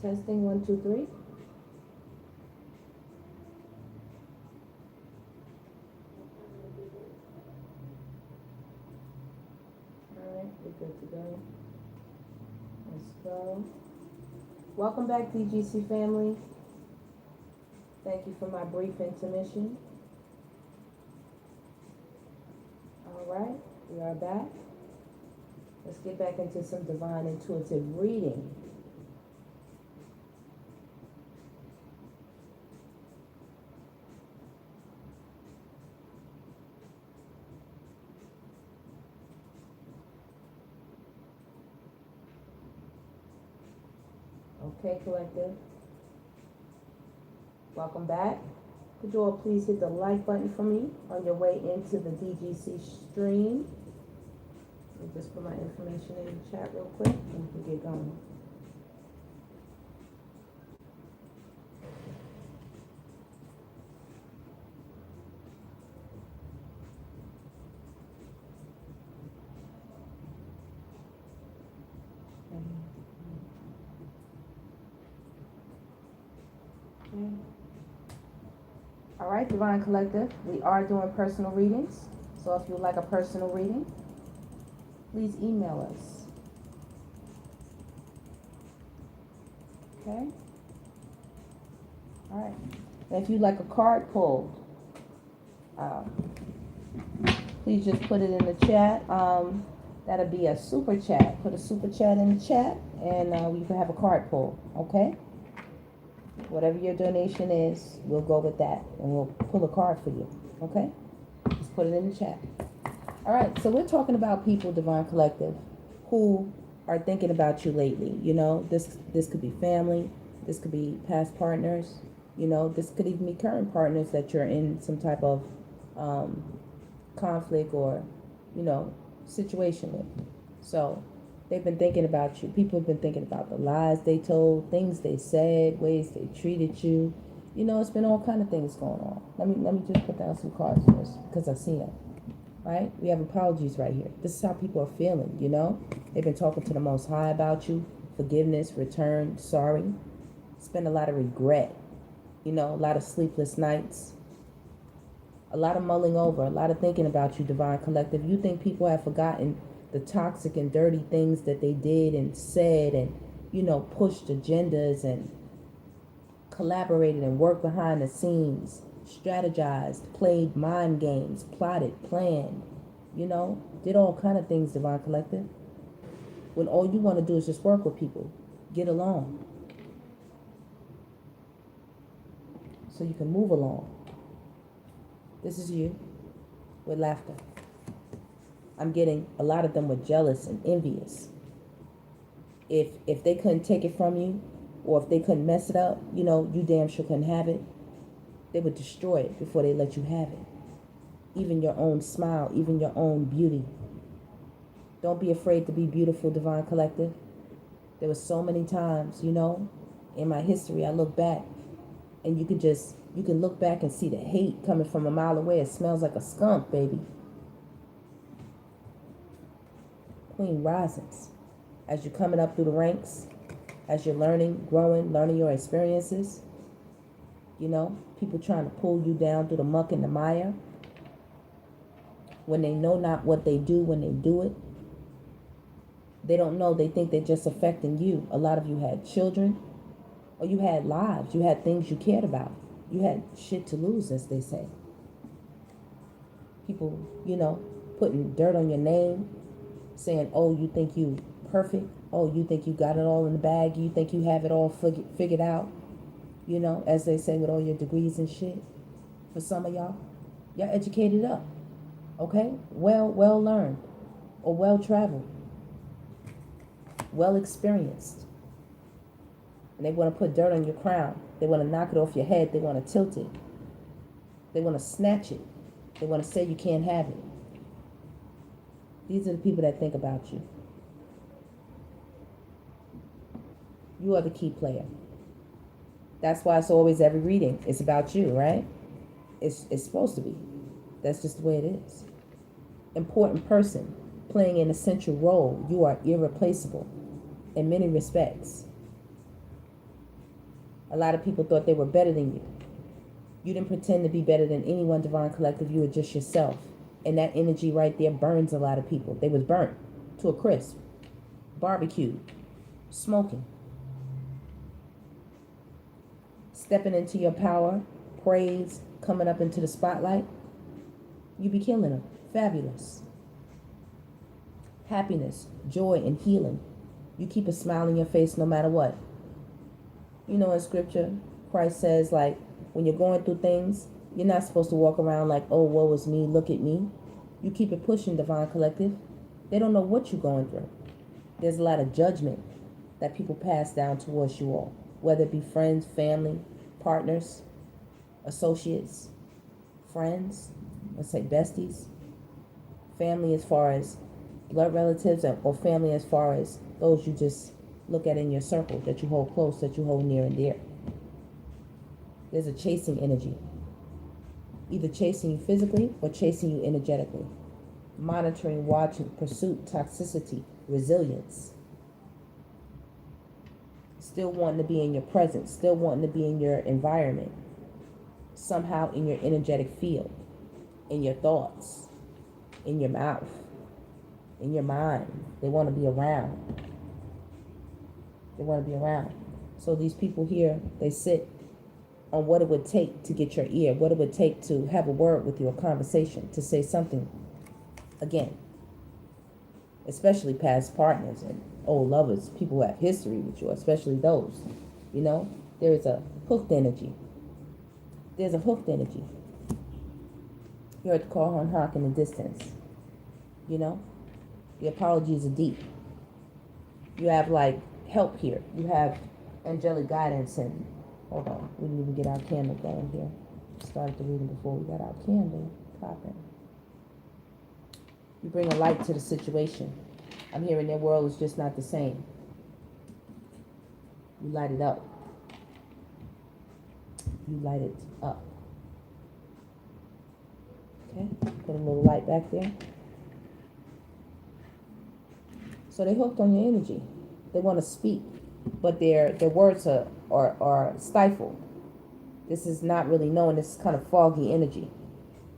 Testing 1, 2, 3. Alright, we're good to go. Let's go. Welcome back, DGC family. Thank you for my brief intermission. Alright, we are back. Let's get back into some divine intuitive reading. Okay, collective. Welcome back. Could you all please hit the like button for me on your way into the DGC stream? Let me just put my information in the chat real quick and we can get going. Okay. All right, Divine Collective, we are doing personal readings. So if you would like a personal reading, please email us. Okay? All right. And if you'd like a card pulled, please just put it in the chat. That'll be a super chat. Put a super chat in the chat, and we can have a card pull. Okay? Whatever your donation is, we'll go with that, and we'll pull a card for you. Okay? Just put it in the chat. All right. So we're talking about people, Divine Collective, who are thinking about you lately. You know, this could be family. This could be past partners. You know, this could even be current partners that you're in some type of conflict or, you know, situation with. So they've been thinking about you. People have been thinking about the lies they told, things they said, ways they treated you. You know, it's been all kind of things going on. Let me just put down some cards first because I see them. Right? We have apologies right here. This is how people are feeling, you know? They've been talking to the Most High about you. Forgiveness, return, sorry. It's been a lot of regret. You know, a lot of sleepless nights. A lot of mulling over, a lot of thinking about you, Divine Collective. You think people have forgotten the toxic and dirty things that they did and said and, you know, pushed agendas and collaborated and worked behind the scenes, strategized, played mind games, plotted, planned, you know, did all kind of things, Divine Collective. When all you want to do is just work with people, get along, so you can move along. This is you with laughter. I'm getting a lot of them were jealous and envious. If they couldn't take it from you, or if they couldn't mess it up, you know, you damn sure couldn't have it. They would destroy it before they let you have it. Even your own smile, even your own beauty. Don't be afraid to be beautiful, Divine Collective. There were so many times, you know, in my history, I look back and you can look back and see the hate coming from a mile away. It smells like a skunk, baby. Queen rises. As you're coming up through the ranks, as you're learning, growing, learning your experiences, you know, people trying to pull you down through the muck and the mire. When they know not what they do when they do it. They don't know, they think they're just affecting you. A lot of you had children, or you had lives, you had things you cared about. You had shit to lose, as they say. People, you know, putting dirt on your name, saying, oh, you think you perfect? Oh, you think you got it all in the bag? You think you have it all figured out? You know, as they say, with all your degrees and shit. For some of y'all educated up, okay? Well learned, or well traveled, well experienced. And they want to put dirt on your crown. They want to knock it off your head. They want to tilt it. They want to snatch it. They want to say you can't have it. These are the people that think about you. You are the key player. That's why it's always every reading. It's about you, right? It's supposed to be. That's just the way it is. Important person playing an essential role. You are irreplaceable in many respects. A lot of people thought they were better than you. You didn't pretend to be better than anyone, Divine Collective. You were just yourself. And that energy right there burns a lot of people. They was burnt to a crisp, barbecued, smoking. Stepping into your power, praise, coming up into the spotlight, you be killing them. Fabulous. Happiness, joy, and healing. You keep a smile on your face no matter what. You know, in scripture, Christ says, like, when you're going through things, you're not supposed to walk around like, oh, woe is me, look at me. You keep it pushing, Divine Collective. They don't know what you're going through. There's a lot of judgment that people pass down towards you all, whether it be friends, family, partners, associates, friends, let's say besties, family as far as blood relatives, or family as far as those you just look at in your circle, that you hold close, that you hold near and dear. There's a chasing energy, either chasing you physically or chasing you energetically. Monitoring, watching, pursuit, toxicity, resilience. Still wanting to be in your presence, still wanting to be in your environment, somehow in your energetic field, in your thoughts, in your mouth, in your mind. They want to be around. They want to be around. So these people here, they sit on what it would take to get your ear, what it would take to have a word with you, a conversation, to say something again. Especially past partners and old lovers, people who have history with you, especially those. You know, there is a hooked energy. There's a hooked energy. You heard the call horn honk in the distance. You know, the apologies are deep. You have like help here. You have angelic guidance and hold on, we didn't even get our candle going here. Started the reading before we got our candle popping. You bring a light to the situation. I'm hearing their world is just not the same. You light it up. You light it up. Okay, put a little light back there. So they hooked on your energy. They want to speak, but their words are stifled. This is not really known. This is kind of foggy energy,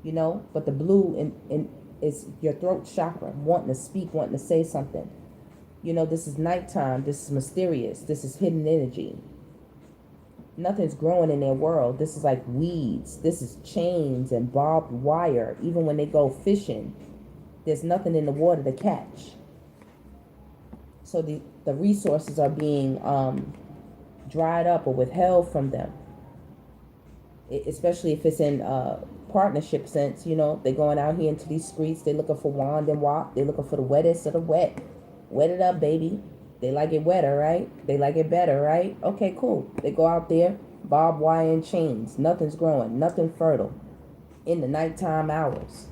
you know. But the blue in is your throat chakra, wanting to speak, wanting to say something. You know, this is nighttime. This is mysterious. This is hidden energy. Nothing's growing in their world. This is like weeds. This is chains and barbed wire. Even when they go fishing, there's nothing in the water to catch. So the resources are being dried up or withheld from them. Especially if it's in partnership sense, you know, they're going out here into these streets, they're looking for wand and wop, they're looking for the wettest of the wet. Wet it up, baby. They like it wetter, right? They like it better, right? Okay, cool. They go out there, barbed wire and chains. Nothing's growing, nothing fertile in the nighttime hours.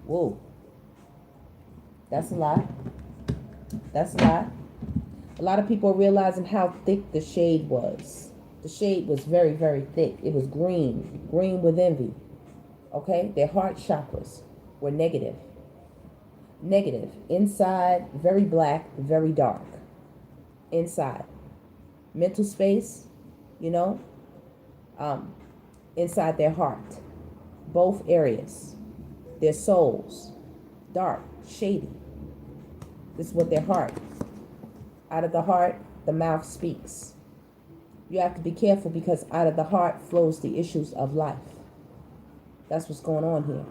Whoa. That's a lot. That's a lot. A lot of people are realizing how thick the shade was. The shade was very, very thick. It was green with envy. Okay? Their heart chakras were negative. Negative. Inside, very black, very dark. Inside. Mental space, you know, inside their heart. Both areas. Their souls. Dark, shady. This is what their heart. Out of the heart, the mouth speaks. You have to be careful because out of the heart flows the issues of life. That's what's going on here.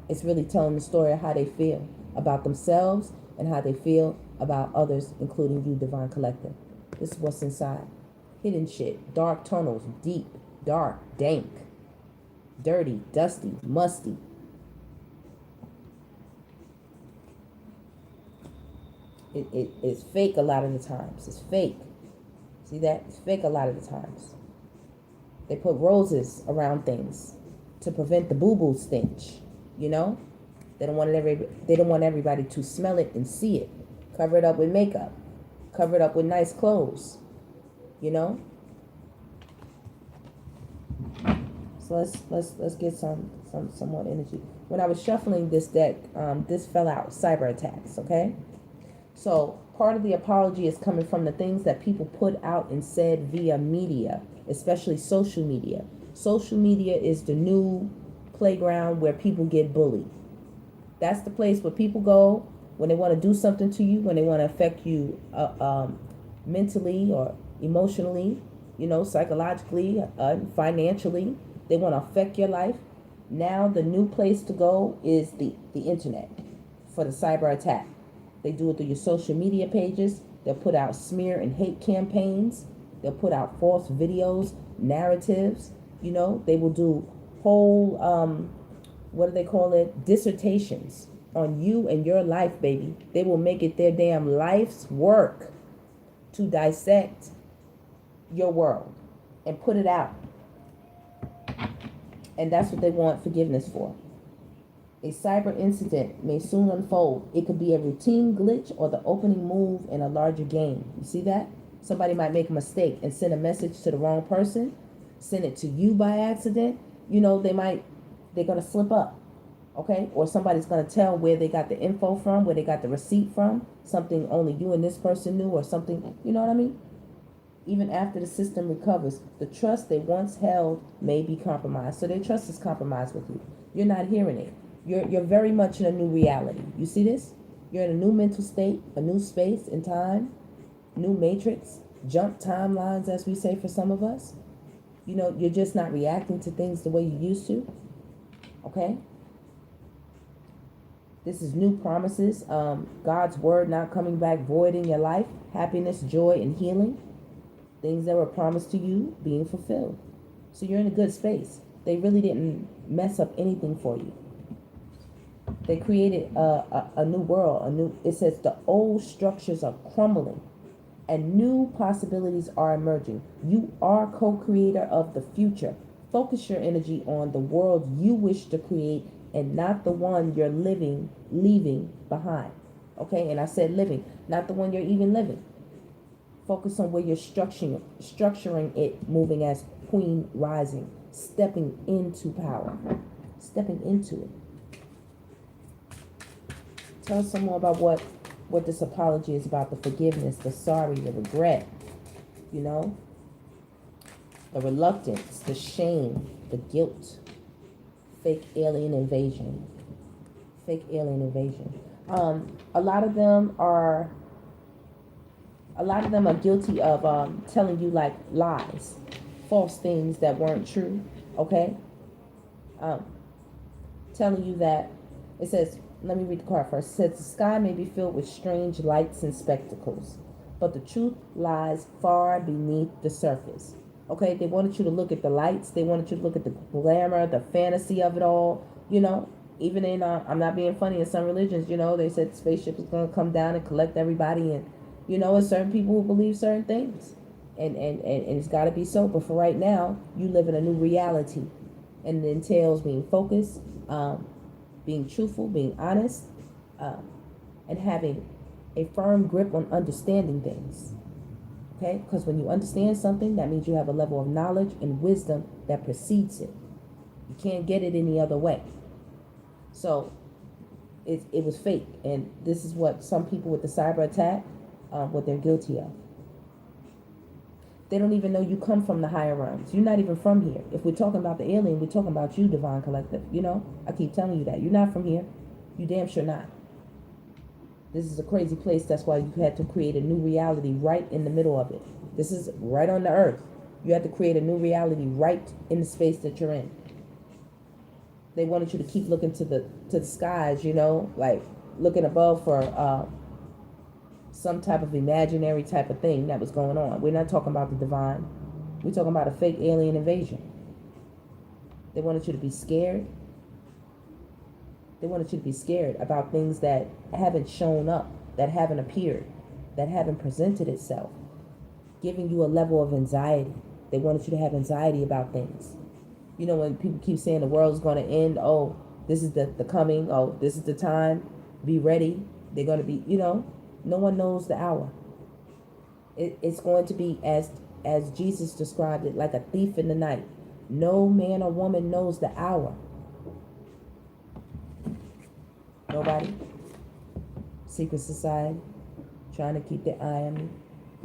It's really telling the story of how they feel about themselves and how they feel about others, including you, Divine Collective. This is what's inside. Hidden shit, dark tunnels, deep, dark, dank, dirty, dusty, musty. It's fake a lot of the times. It's fake. See that? It's fake a lot of the times. They put roses around things to prevent the boo-boo stench. You know? They don't want everybody to smell it and see it. Cover it up with makeup. Cover it up with nice clothes. You know? So let's get some more energy. When I was shuffling this deck, this fell out. Cyber attacks, okay? So part of the apology is coming from the things that people put out and said via media, especially social media. Social media is the new playground where people get bullied. That's the place where people go when they want to do something to you, when they want to affect you mentally or emotionally, psychologically, financially. They want to affect your life. Now the new place to go is the internet for the cyber attack. They do it through your social media pages. They'll put out smear and hate campaigns. They'll put out false videos, narratives. They will do whole, what do they call it? Dissertations on you and your life, baby. They will make it their damn life's work to dissect your world and put it out. And that's what they want forgiveness for. A cyber incident may soon unfold. It could be a routine glitch or the opening move in a larger game. You see that? Somebody might make a mistake and send a message to the wrong person, send it to you by accident. They're going to slip up, okay? Or somebody's going to tell where they got the info from, where they got the receipt from, something only you and this person knew or something, you know what I mean? Even after the system recovers, the trust they once held may be compromised. So their trust is compromised with you. You're not hearing it. You're very much in a new reality. You see this? You're in a new mental state, a new space and time, new matrix, jump timelines, as we say for some of us. You're just not reacting to things the way you used to. Okay? This is new promises. God's word not coming back void in your life. Happiness, joy, and healing. Things that were promised to you being fulfilled. So you're in a good space. They really didn't mess up anything for you. They created a new world. It says the old structures are crumbling and new possibilities are emerging. You are co-creator of the future. Focus your energy on the world you wish to create and not the one you're leaving behind. Okay? And I said living, not the one you're even living. Focus on where you're structuring it, moving as queen rising, stepping into power, stepping into it. Tell us some more about what this apology is about, the forgiveness, the sorry, the regret, the reluctance, the shame, the guilt, fake alien invasion. A lot of them are guilty of telling you like lies, false things that weren't true, okay? Telling you that, it says, let me read the card first. It says, the sky may be filled with strange lights and spectacles, but the truth lies far beneath the surface. Okay, they wanted you to look at the lights. They wanted you to look at the glamour, the fantasy of it all. Even in, I'm not being funny, in some religions, they said the spaceship is going to come down and collect everybody. And, it's certain people who believe certain things. And it's got to be so. But for right now, you live in a new reality. And it entails being focused, being truthful, being honest, and having a firm grip on understanding things. Okay? Because when you understand something, that means you have a level of knowledge and wisdom that precedes it. You can't get it any other way. So it was fake. And this is what some people with the cyber attack, what they're guilty of. They don't even know you come from the higher realms. You're not even from here. If we're talking about the alien, we're talking about you, Divine Collective. I keep telling you that. You're not from here. You damn sure not. This is a crazy place. That's why you had to create a new reality right in the middle of it. This is right on the earth. You had to create a new reality right in the space that you're in. They wanted you to keep looking to the skies, like looking above for some type of imaginary type of thing that was going on. We're not talking about the divine. We're talking about a fake alien invasion. They wanted you to be scared. They wanted you to be scared about things that haven't shown up, that haven't appeared, that haven't presented itself, giving you a level of anxiety. They wanted you to have anxiety about things. When people keep saying the world's going to end, oh, this is the coming, oh, this is the time, be ready. They're going to be, no one knows the hour. It's going to be as Jesus described it, like a thief in the night. No man or woman knows the hour. Nobody. Secret society trying to keep their eye on me.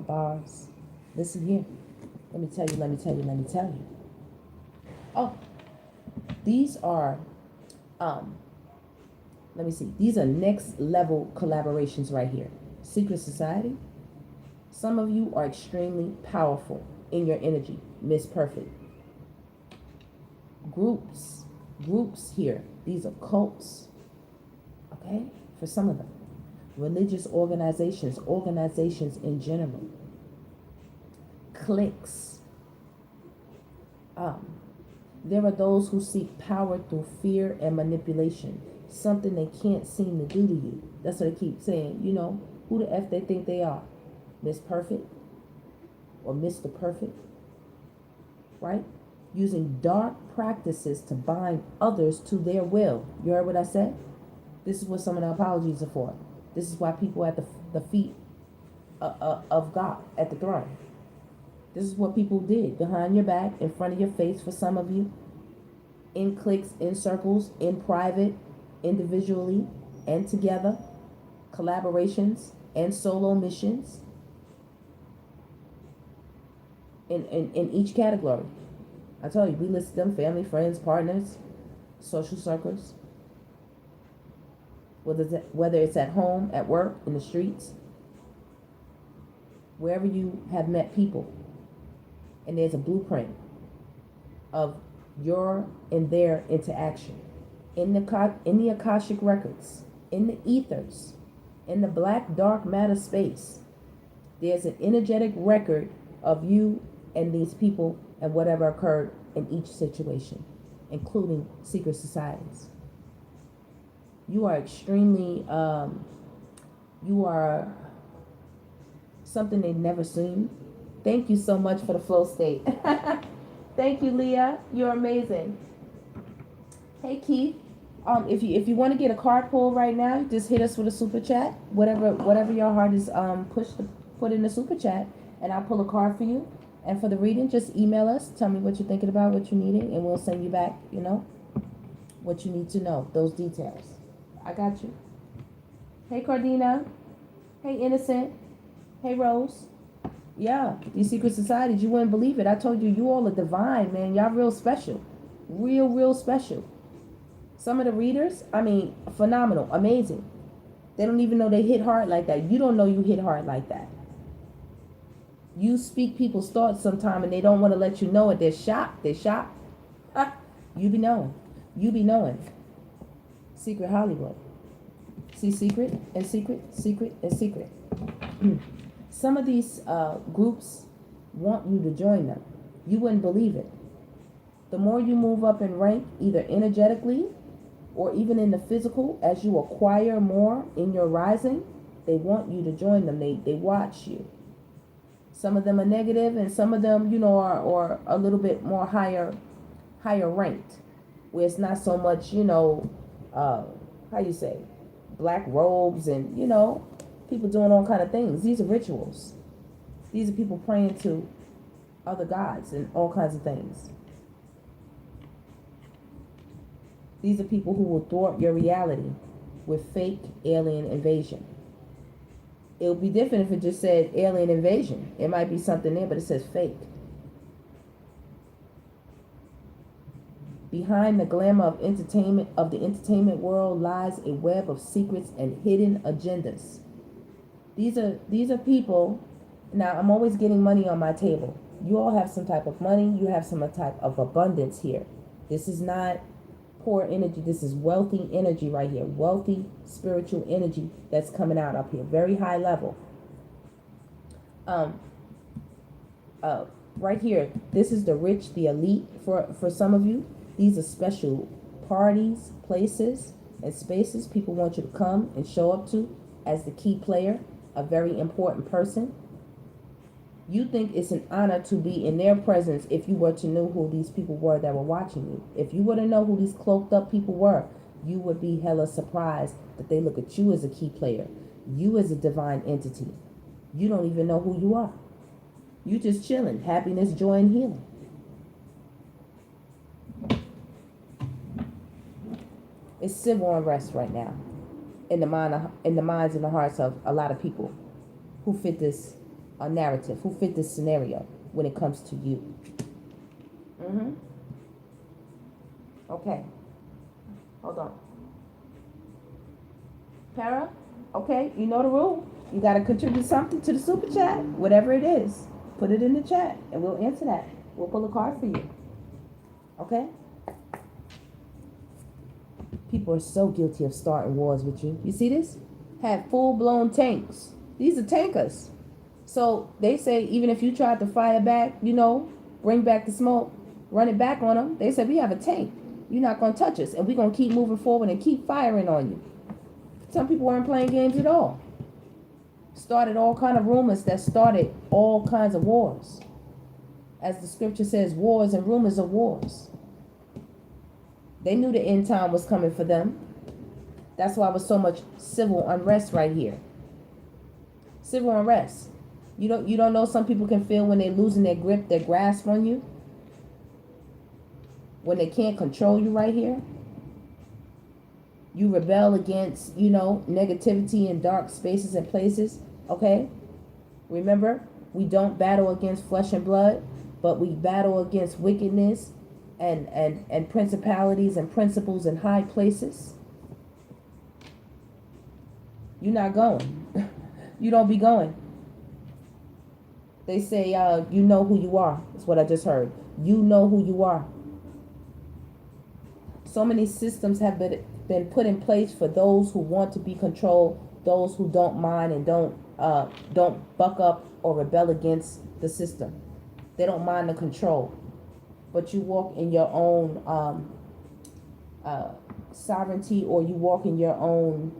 Bars. Listen here. Let me tell you. Oh, these are, let me see. These are next level collaborations right here. Secret society. Some of you are extremely powerful in your energy. Miss Perfect. Groups here. These are cults. Okay? For some of them. Religious organizations in general. Cliques. There are those who seek power through fear and manipulation. Something they can't seem to do to you. That's what they keep saying. You know, who the F they think they are? Miss Perfect? Or Mr. Perfect? Right? Using dark practices to bind others to their will. You heard what I said? This is what some of the apologies are for. This is why people are at the feet of God, at the throne. This is what people did behind your back, in front of your face for some of you, in cliques, in circles, in private, individually, and together, collaborations and solo missions, in each category. I told you, we listed them: family, friends, partners, social circles, whether it's at home, at work, in the streets, wherever you have met people. And there's a blueprint of your and their interaction in the Akashic records, in the ethers, in the black dark matter space. There's an energetic record of you and these people and whatever occurred in each situation, including secret societies. You are extremely, you are something they've never seen. Thank you so much for the flow state. Thank you, Leah. You're amazing. Hey, Keith. If you want to get a card pull right now, just hit us with a super chat. Whatever your heart is put in the super chat, and I'll pull a card for you. And for the reading, just email us. Tell me what you're thinking about, what you're needing, and we'll send you back, you know, what you need to know, those details. I got you. Hey, Cardina. Hey, Innocent. Hey, Rose. Yeah, these secret societies, you wouldn't believe it. I told you, you all are divine, man. Y'all real special. Real special. Some of the readers, I mean, phenomenal, amazing. They don't even know they hit hard like that. You don't know you hit hard like that. You speak people's thoughts sometime and they don't want to let you know it. They're shocked. You be knowing. You be knowing. Secret Hollywood. See, secret and secret, secret and secret. Some of these groups want you to join them. You wouldn't believe it. The more you move up in rank, either energetically or even in the physical, as you acquire more in your rising, they want you to join them. They watch you. Some of them are negative, and some of them, you know, are a little bit more higher ranked, where it's not so much, you know, how you say, black robes and, you know, people doing all kind of things. These are rituals. These are people praying to other gods and all kinds of things. These are people who will thwart your reality with fake alien invasion. It would be different if it just said alien invasion. It might be something there, but it says fake. Behind the glamour of the entertainment world lies a web of secrets and hidden agendas. These are people. Now, I'm always getting money on my table. You all have some type of money. You have some type of abundance here. This is not poor energy. This is wealthy energy right here. Wealthy spiritual energy that's coming out up here. Very high level. Right here, this is the rich, the elite for some of you. These are special parties, places, and spaces people want you to come and show up to as the key player, a very important person. You think it's an honor to be in their presence if you were to know who these people were that were watching you. If you were to know who these cloaked up people were, you would be hella surprised that they look at you as a key player, you as a divine entity. You don't even know who you are. You just chilling, happiness, joy, and healing. It's civil unrest right now in the minds and the hearts of a lot of people. who fit this narrative, who fit this scenario when it comes to you. Okay. Hold on. Para, okay, you know the rule. You got to contribute something to the super chat, whatever it is. Put it in the chat, and we'll answer that. We'll pull a card for you. Okay? People are so guilty of starting wars with you. You see this? Have full-blown tanks. These are tankers. So they say even if you tried to fire back, bring back the smoke, run it back on them, they said, we have a tank. You're not going to touch us, and we're going to keep moving forward and keep firing on you. Some people weren't playing games at all. Started all kind of rumors that started all kinds of wars. As the scripture says, wars and rumors of wars. They knew the end time was coming for them. That's why there was so much civil unrest right here. Civil unrest. You don't know some people can feel when they're losing their grip, their grasp on you? When they can't control you right here? You rebel against, negativity in dark spaces and places, okay? Remember, we don't battle against flesh and blood, but we battle against wickedness and principalities and principles in high places. You're not going. You don't be going. They say, you know who you are. That's what I just heard. You know who you are. So many systems have been put in place for those who want to be controlled, those who don't mind and don't buck up or rebel against the system. They don't mind the control. But you walk in your own sovereignty, or you walk in your own,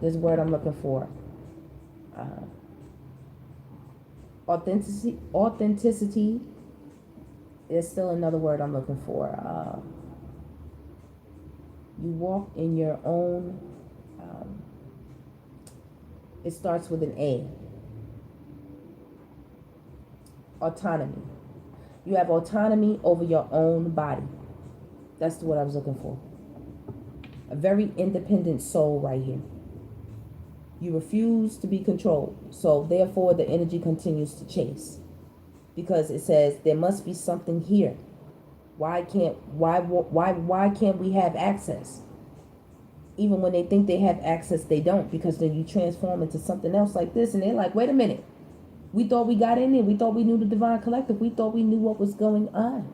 there's a word I'm looking for, authenticity is still another word I'm looking for. You walk in your own, it starts with an A. Autonomy. You have autonomy over your own body. That's what I was looking for. A very independent soul right here. You refuse to be controlled. So therefore the energy continues to chase. Because it says there must be something here. Why can't we have access? Even when they think they have access, they don't, because then you transform into something else like this, and they're like, wait a minute. We thought we got in there. We thought we knew the divine collective. We thought we knew what was going on.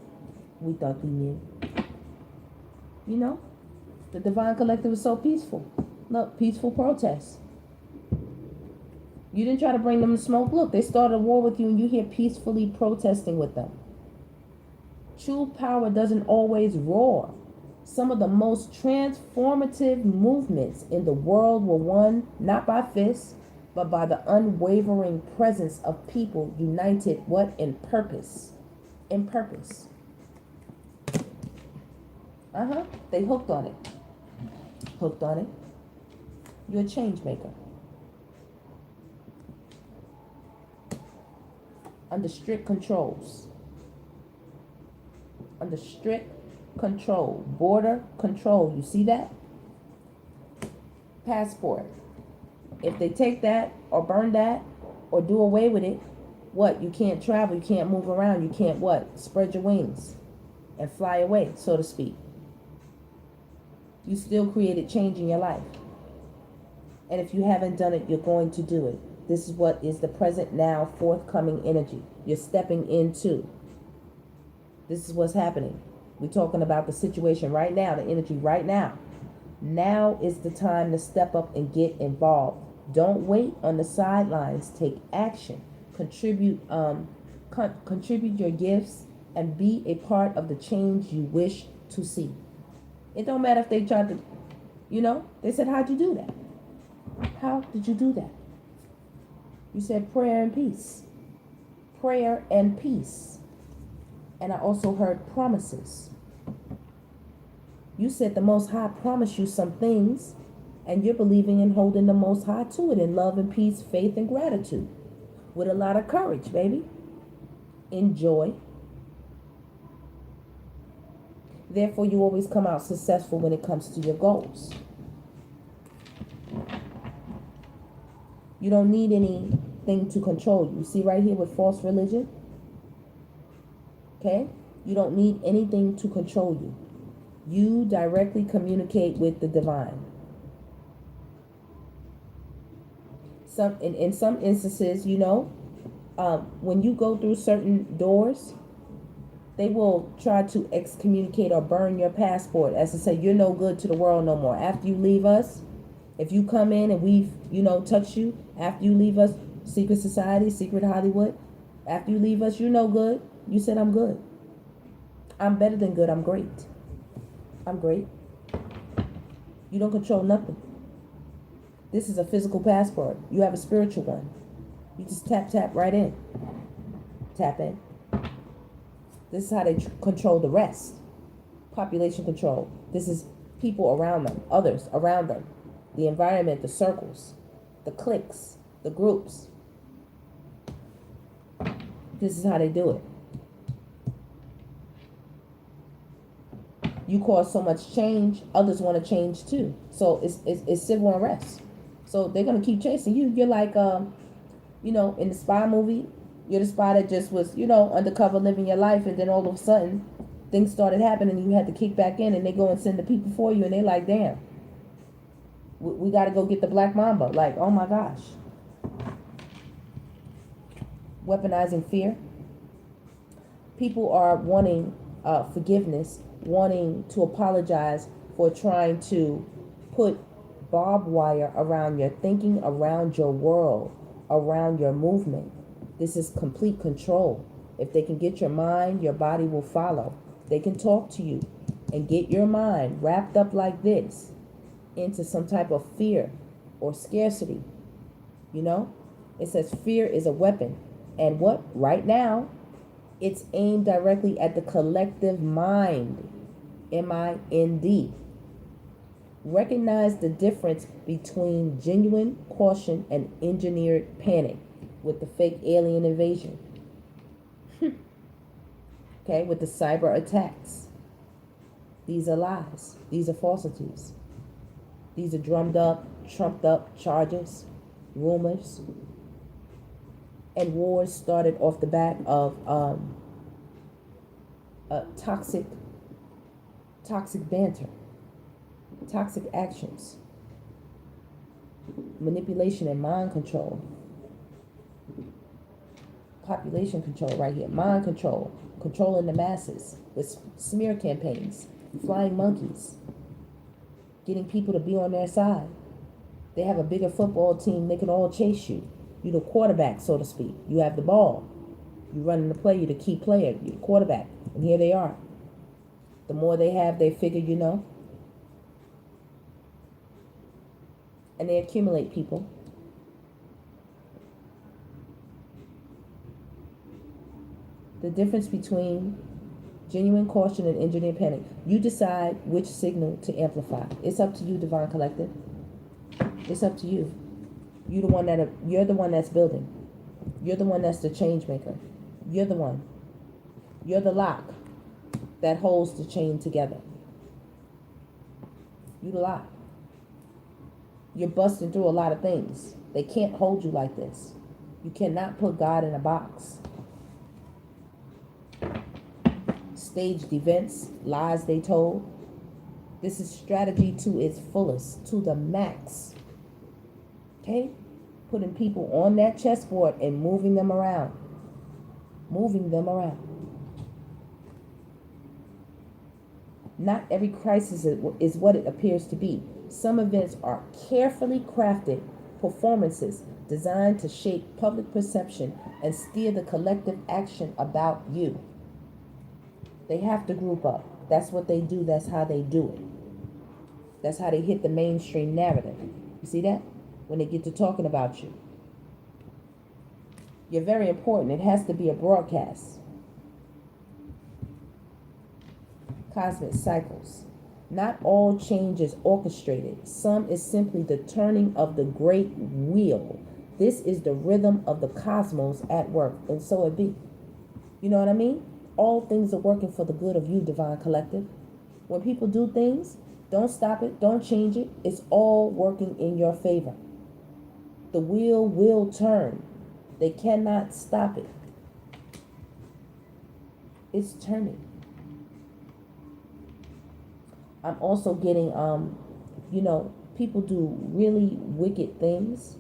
We thought we knew. The divine collective was so peaceful. Look, peaceful protest. You didn't try to bring them to smoke. Look, they started a war with you, and you here peacefully protesting with them. True power doesn't always roar. Some of the most transformative movements in the world were won not by fists, but by the unwavering presence of people united, what? In purpose. In purpose. They hooked on it. Hooked on it. You're a change maker. Under strict controls. Under strict control. Border control. You see that? Passport. If they take that or burn that or do away with it, what? You can't travel. You can't move around. You can't what? Spread your wings and fly away, so to speak. You still created change in your life. And if you haven't done it, you're going to do it. This is what is the present now forthcoming energy. You're stepping into. This is what's happening. We're talking about the situation right now, the energy right now. Now is the time to step up and get involved. Don't wait on the sidelines. Take action. Contribute your gifts and be a part of the change you wish to see. It don't matter if they tried to, they said, how'd you do that? How did you do that? You said prayer and peace. Prayer and peace. And I also heard promises. You said the Most High promised you some things, and you're believing and holding the Most High to it in love and peace, faith and gratitude. With a lot of courage, baby. Enjoy. Therefore, you always come out successful when it comes to your goals. You don't need anything to control you. See right here with false religion? Okay? You don't need anything to control you. You directly communicate with the divine. In some instances, when you go through certain doors, they will try to excommunicate or burn your passport, as to say you're no good to the world no more. After you leave us, if you come in and we've, touched you, after you leave us, secret society, secret Hollywood, after you leave us, you're no good. You said I'm good. I'm better than good. I'm great. I'm great. You don't control nothing. This is a physical passport. You have a spiritual one. You just tap right in. Tap in. This is how they control the rest. Population control. This is people around them, others around them, the environment, the circles, the cliques, the groups. This is how they do it. You cause so much change, others want to change too. So it's civil unrest. So they're going to keep chasing you. You're like, in the spy movie, you're the spy that just was, undercover living your life. And then all of a sudden, things started happening and you had to kick back in and they go and send the people for you. And they like, damn, we got to go get the Black Mamba. Like, oh my gosh. Weaponizing fear. People are wanting forgiveness, wanting to apologize for trying to put barbed wire around your thinking, around your world, around your movement. This is complete control. If they can get your mind, your body will follow. They can talk to you and get your mind wrapped up like this into some type of fear or scarcity. It says fear is a weapon. And what? Right now, it's aimed directly at the collective mind. M-I-N-D. Recognize the difference between genuine caution and engineered panic with the fake alien invasion. Okay, with the cyber attacks. These are lies. These are falsities. These are drummed up, trumped up charges, rumors. And wars started off the back of toxic banter, toxic actions, manipulation and mind control, population control right here, mind control, controlling the masses with smear campaigns, flying monkeys, getting people to be on their side. They have a bigger football team, they can all chase you. You're the quarterback, so to speak. You have the ball. You're running the play, you're the key player, you're the quarterback. And here they are. The more they have, they figure, and they accumulate people. The difference between genuine caution and engineered panic. You decide which signal to amplify. It's up to you, Divine Collective. It's up to you. You're the one that's building. You're the one that's the change maker. You're the one. You're the lock that holds the chain together. You the lock. You're busting through a lot of things. They can't hold you like this. You cannot put God in a box. Staged events, lies they told. This is strategy to its fullest, to the max. Okay? Putting people on that chessboard and moving them around. Moving them around. Not every crisis is what it appears to be. Some events are carefully crafted performances designed to shape public perception and steer the collective action about you. They have to group up. That's what they do. That's how they do it. That's how they hit the mainstream narrative. You see that? When they get to talking about you. You're very important. It has to be a broadcast. Cosmic cycles. Not all change is orchestrated. Some is simply the turning of the great wheel. This is the rhythm of the cosmos at work. And so it be. You know what I mean? All things are working for the good of you, Divine Collective. When people do things, don't stop it. Don't change it. It's all working in your favor. The wheel will turn. They cannot stop it. It's turning. I'm also getting, people do really wicked things.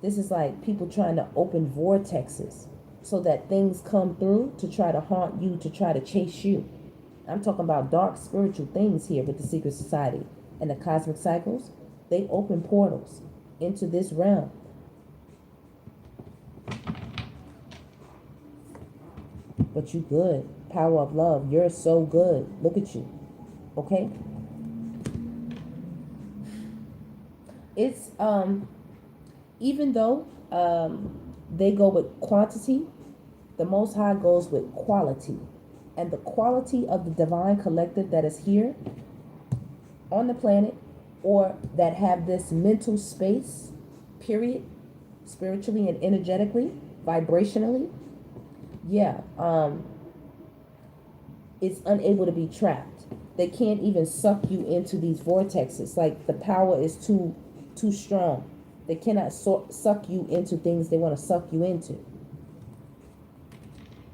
This is like people trying to open vortexes so that things come through to try to haunt you, to try to chase you. I'm talking about dark spiritual things here with the secret society and the cosmic cycles. They open portals into this realm. But you good. Power of love. You're so good. Look at you. Okay? It's even though they go with quantity, the Most High goes with quality. And the quality of the divine collective that is here on the planet, or that have this mental space, period, spiritually and energetically, vibrationally, it's unable to be trapped. They can't even suck you into these vortexes. Like, the power is too strong. They cannot suck you into things they want to suck you into.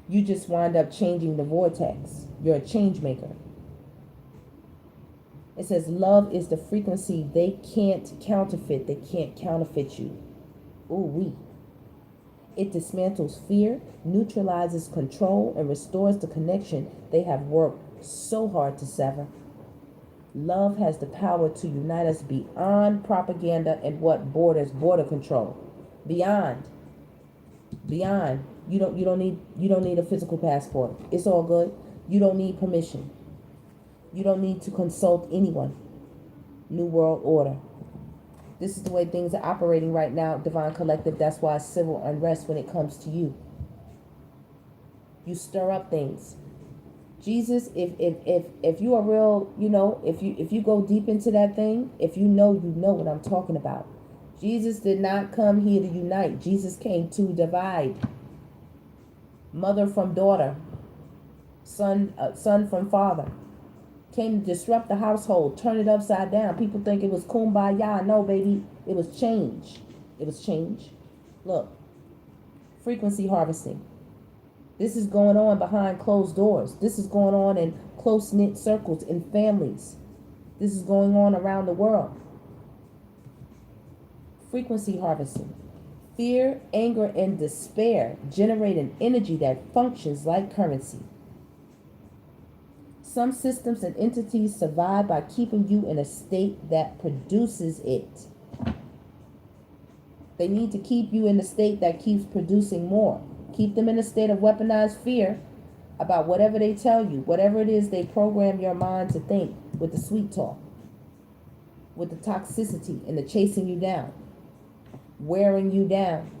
You just wind up changing the vortex. You're a change maker. It says love is the frequency they can't counterfeit. They can't counterfeit you. Ooh-wee. It dismantles fear, neutralizes control, and restores the connection they have worked so hard to sever. Love has the power to unite us beyond propaganda and border control. Beyond. You don't need a physical passport. It's all good. You don't need permission. You don't need to consult anyone. New World Order. This is the way things are operating right now, Divine Collective. That's why it's civil unrest when it comes to you. You stir up things. Jesus, if you are real, if you go deep into that thing, if you know what I'm talking about. Jesus did not come here to unite. Jesus came to divide. Mother from daughter, son from father. Came to disrupt the household, turn it upside down. People think it was kumbaya. No, baby, it was change. It was change. Look, frequency harvesting. This is going on behind closed doors. This is going on in close-knit circles, in families. This is going on around the world. Frequency harvesting. Fear, anger, and despair generate an energy that functions like currency. Some systems and entities survive by keeping you in a state that produces it. They need to keep you in a state that keeps producing more. Keep them in a state of weaponized fear about whatever they tell you, whatever it is they program your mind to think, with the sweet talk, with the toxicity and the chasing you down, wearing you down,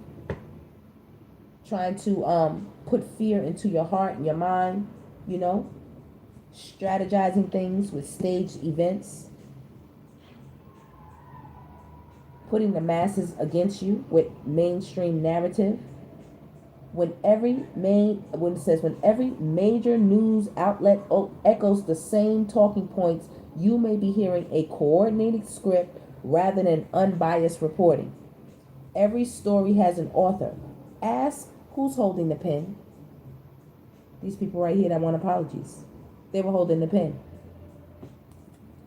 trying to put fear into your heart and your mind, strategizing things with staged events, putting the masses against you with mainstream narrative. When every major news outlet echoes the same talking points, you may be hearing a coordinated script rather than unbiased reporting. Every story has an author. Ask who's holding the pen. These people right here that want apologies. They were holding the pen.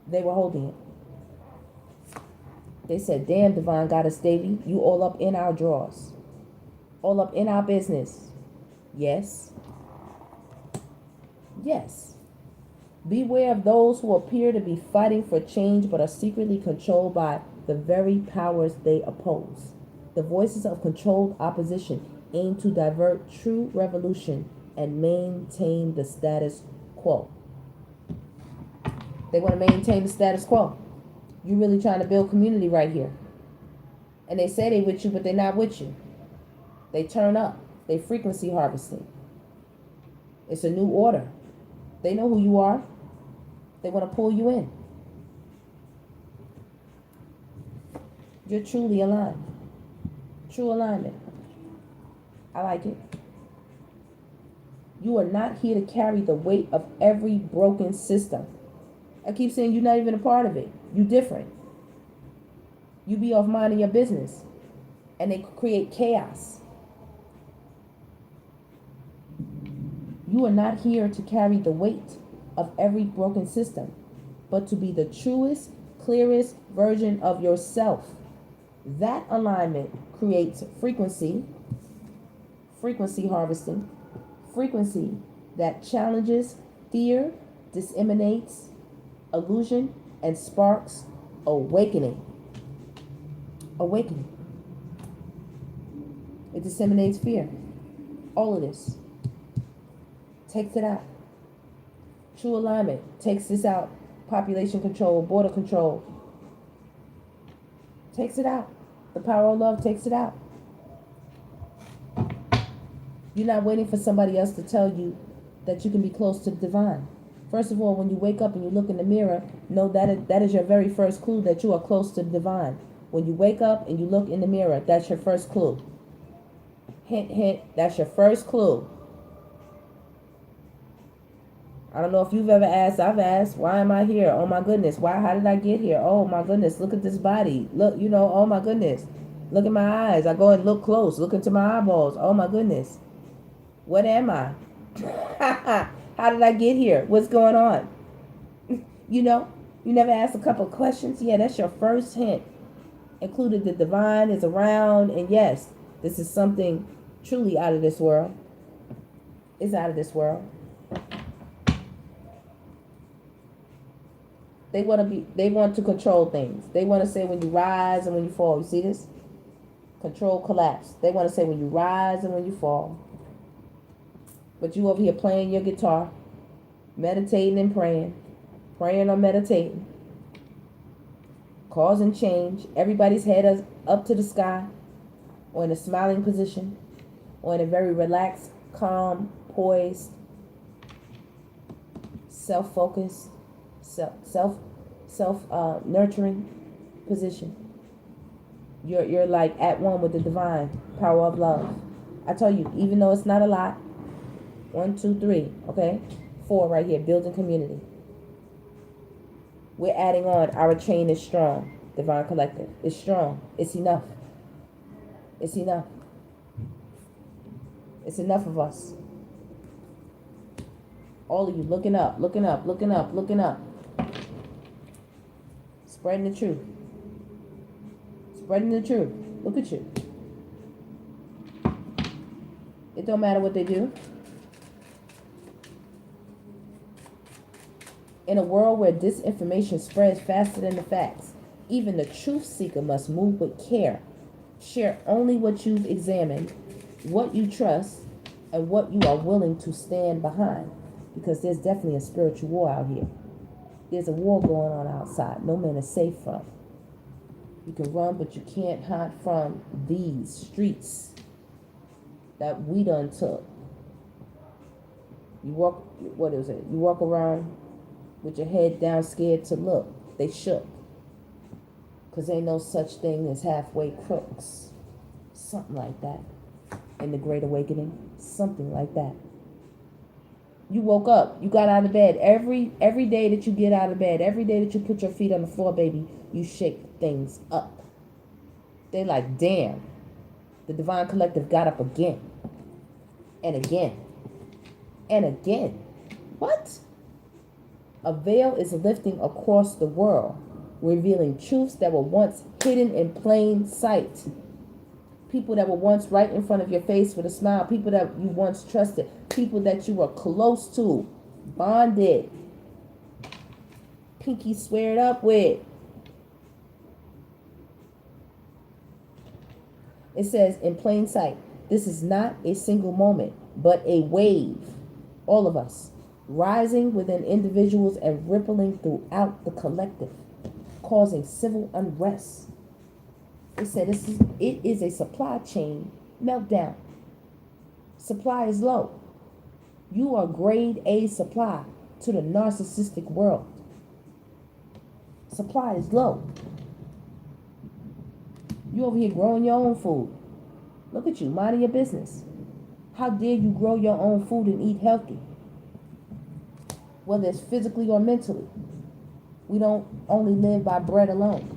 They were holding it. They said, damn, Divine Goddess Davy, you all up in our drawers. All up in our business. Yes. Yes. Beware of those who appear to be fighting for change but are secretly controlled by the very powers they oppose. The voices of controlled opposition aim to divert true revolution and maintain the status quo. They want to maintain the status quo. You're really trying to build community right here. And they say they with you, but they're not with you. They turn up. They frequency harvesting. It's a new order. They know who you are. They want to pull you in. You're truly aligned. True alignment. I like it. You are not here to carry the weight of every broken system. I keep saying you're not even a part of it. You're different. You be off minding your business. and they create chaos. You are not here to carry the weight of every broken system, but to be the truest, clearest version of yourself. That alignment creates frequency harvesting, frequency that challenges fear, disseminates illusion, and sparks awakening. Awakening. It disseminates fear. All of this. Takes it out. True alignment takes this out. Population control, border control. Takes it out. The power of love takes it out. You're not waiting for somebody else to tell you that you can be close to the divine. First of all, when you wake up and you look in the mirror, know that is your very first clue that you are close to the divine. When you wake up and you look in the mirror, that's your first clue. Hint, hint, that's your first clue. I don't know if you've ever asked, I've asked, why am I here? Oh my goodness, how did I get here? Oh my goodness, look at this body. Look, oh my goodness. Look at my eyes. I go and look close, look into my eyeballs. Oh my goodness. What am I? How did I get here? What's going on? You never asked a couple of questions? Yeah, that's your first hint. Included the divine is around, and yes, this is something truly out of this world. It's out of this world. They want to control things. They want to say when you rise and when you fall. You see this? Control, collapse. They want to say when you rise and when you fall. But you over here playing your guitar, meditating and praying or meditating, causing change. Everybody's head is up to the sky, or in a smiling position, or in a very relaxed, calm, poised, self-focused, nurturing position. You're like at one with the divine power of love. I tell you, even though it's not a lot. 1, 2, 3, okay? 4 right here, building community. We're adding on, our chain is strong. Divine Collective. It's strong. It's enough. It's enough. It's enough of us. All of you looking up, looking up, looking up, looking up. Spreading the truth. Spreading the truth. Look at you. It don't matter what they do. In a world where disinformation spreads faster than the facts, even the truth seeker must move with care. Share only what you've examined, what you trust, and what you are willing to stand behind. Because there's definitely a spiritual war out here. There's a war going on outside. No man is safe from. You can run, but you can't hide from these streets that we done took. You walk around with your head down, scared to look. They shook. Because ain't no such thing as halfway crooks. Something like that. In the Great Awakening. Something like that. You woke up. You got out of bed. Every day that you get out of bed, every day that you put your feet on the floor, baby, you shake things up. They like, damn. The Divine Collective got up again. And again. And again. What? A veil is lifting across the world, revealing truths that were once hidden in plain sight. People that were once right in front of your face with a smile. People that you once trusted. People that you were close to. Bonded. Pinky squared up with. It says in plain sight, this is not a single moment, but a wave. All of us. Rising within individuals and rippling throughout the collective, causing civil unrest. They said it is a supply chain meltdown. Supply is low. You are grade A supply to the narcissistic world. Supply is low. You over here growing your own food. Look at you, minding your business. How dare you grow your own food and eat healthy? Whether it's physically or mentally. We don't only live by bread alone.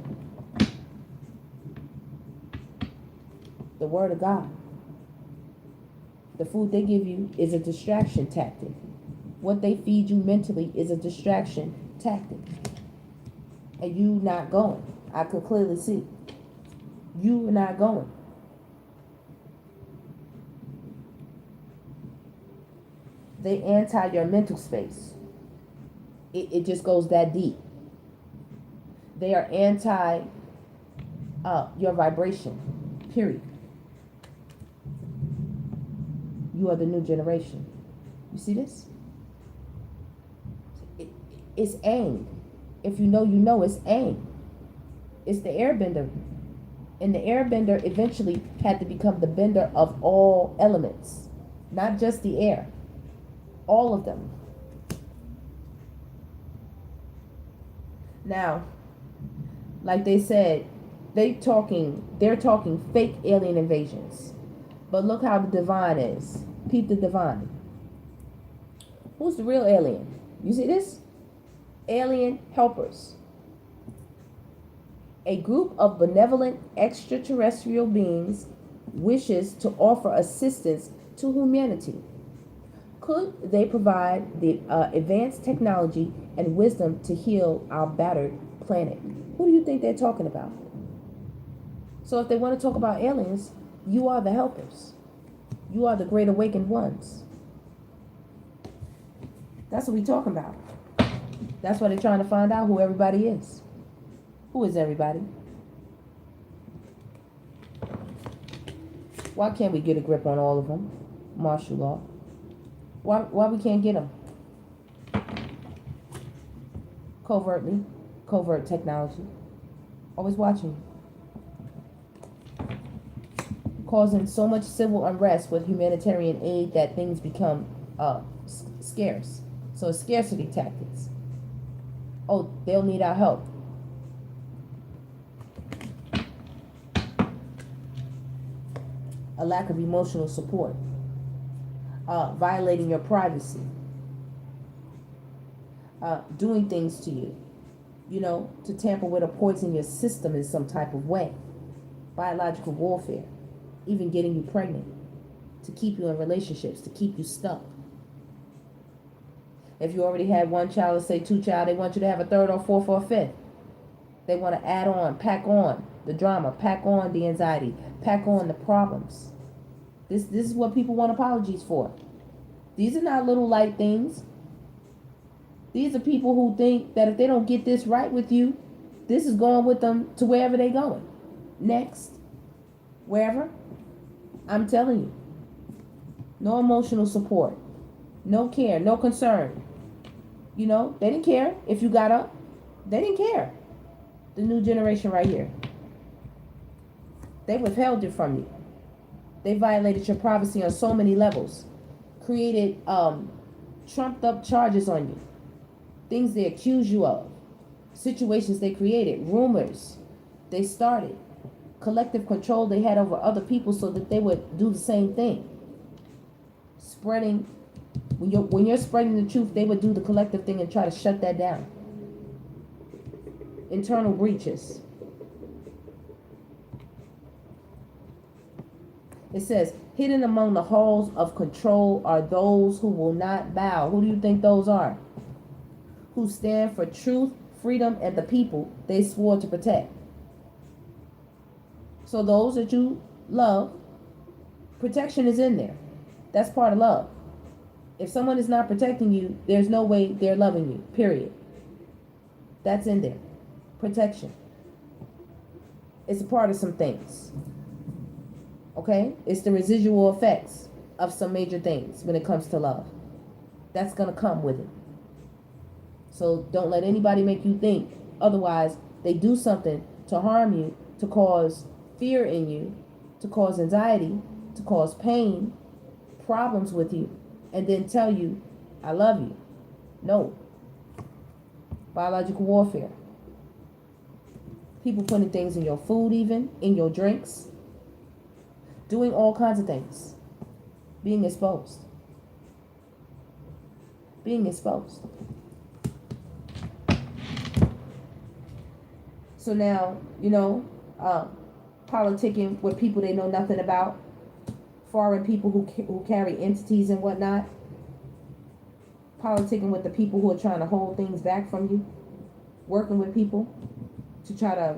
The word of God. The food they give you is a distraction tactic. What they feed you mentally is a distraction tactic. And you not going. I could clearly see. You are not going. They anti your mental space. It just goes that deep. They are anti your vibration. Period. You are the new generation. You see this? It's aimed. If you know it's aimed. It's the airbender. And the airbender eventually had to become the bender of all elements. Not just the air. All of them. Now, like they said, they're talking fake alien invasions. But look how the divine is. Peep the divine. Who's the real alien? You see this? Alien helpers. A group of benevolent extraterrestrial beings wishes to offer assistance to humanity. Could they provide the advanced technology and wisdom to heal our battered planet? Who do you think they're talking about? So if they want to talk about aliens, you are the helpers. You are the great awakened ones. That's what we're talking about. That's why they're trying to find out who everybody is. Who is everybody? Why can't we get a grip on all of them? Martial law. Why we can't get them? Covertly. Covert technology. Always watching. Causing so much civil unrest with humanitarian aid that things become scarce. So it's scarcity tactics. Oh, they'll need our help. A lack of emotional support. Violating your privacy. Doing things to you. To tamper with or poison your system in some type of way. Biological warfare. Even getting you pregnant. To keep you in relationships. To keep you stuck. If you already had one child, let's say 2 child, they want you to have a 3rd or 4th or 5th. They want to add on, pack on the drama, pack on the anxiety, pack on the problems. This is what people want apologies for. These are not little light things. These are people who think that if they don't get this right with you, this is going with them to wherever they're going. Next. Wherever. I'm telling you. No emotional support. No care. No concern. They didn't care if you got up. They didn't care. The new generation right here. They withheld it from you. They violated your privacy on so many levels. Created trumped up charges on you. Things they accuse you of. Situations they created. Rumors they started. Collective control they had over other people so that they would do the same thing. Spreading. When you're spreading the truth, they would do the collective thing and try to shut that down. Internal breaches. It says, hidden among the halls of control are those who will not bow. Who do you think those are? Who stand for truth, freedom, and the people they swore to protect. So those that you love, protection is in there. That's part of love. If someone is not protecting you, there's no way they're loving you, period. That's in there. Protection. It's a part of some things. Okay? It's the residual effects of some major things when it comes to love. That's going to come with it. So don't let anybody make you think otherwise. They do something to harm you, to cause fear in you, to cause anxiety, to cause pain, problems with you, and then tell you, I love you. No. Biological warfare. People putting things in your food, even in your drinks. Doing all kinds of things. Being exposed. Being exposed. So now, politicking with people they know nothing about, foreign people who carry entities and whatnot, politicking with the people who are trying to hold things back from you, working with people to try to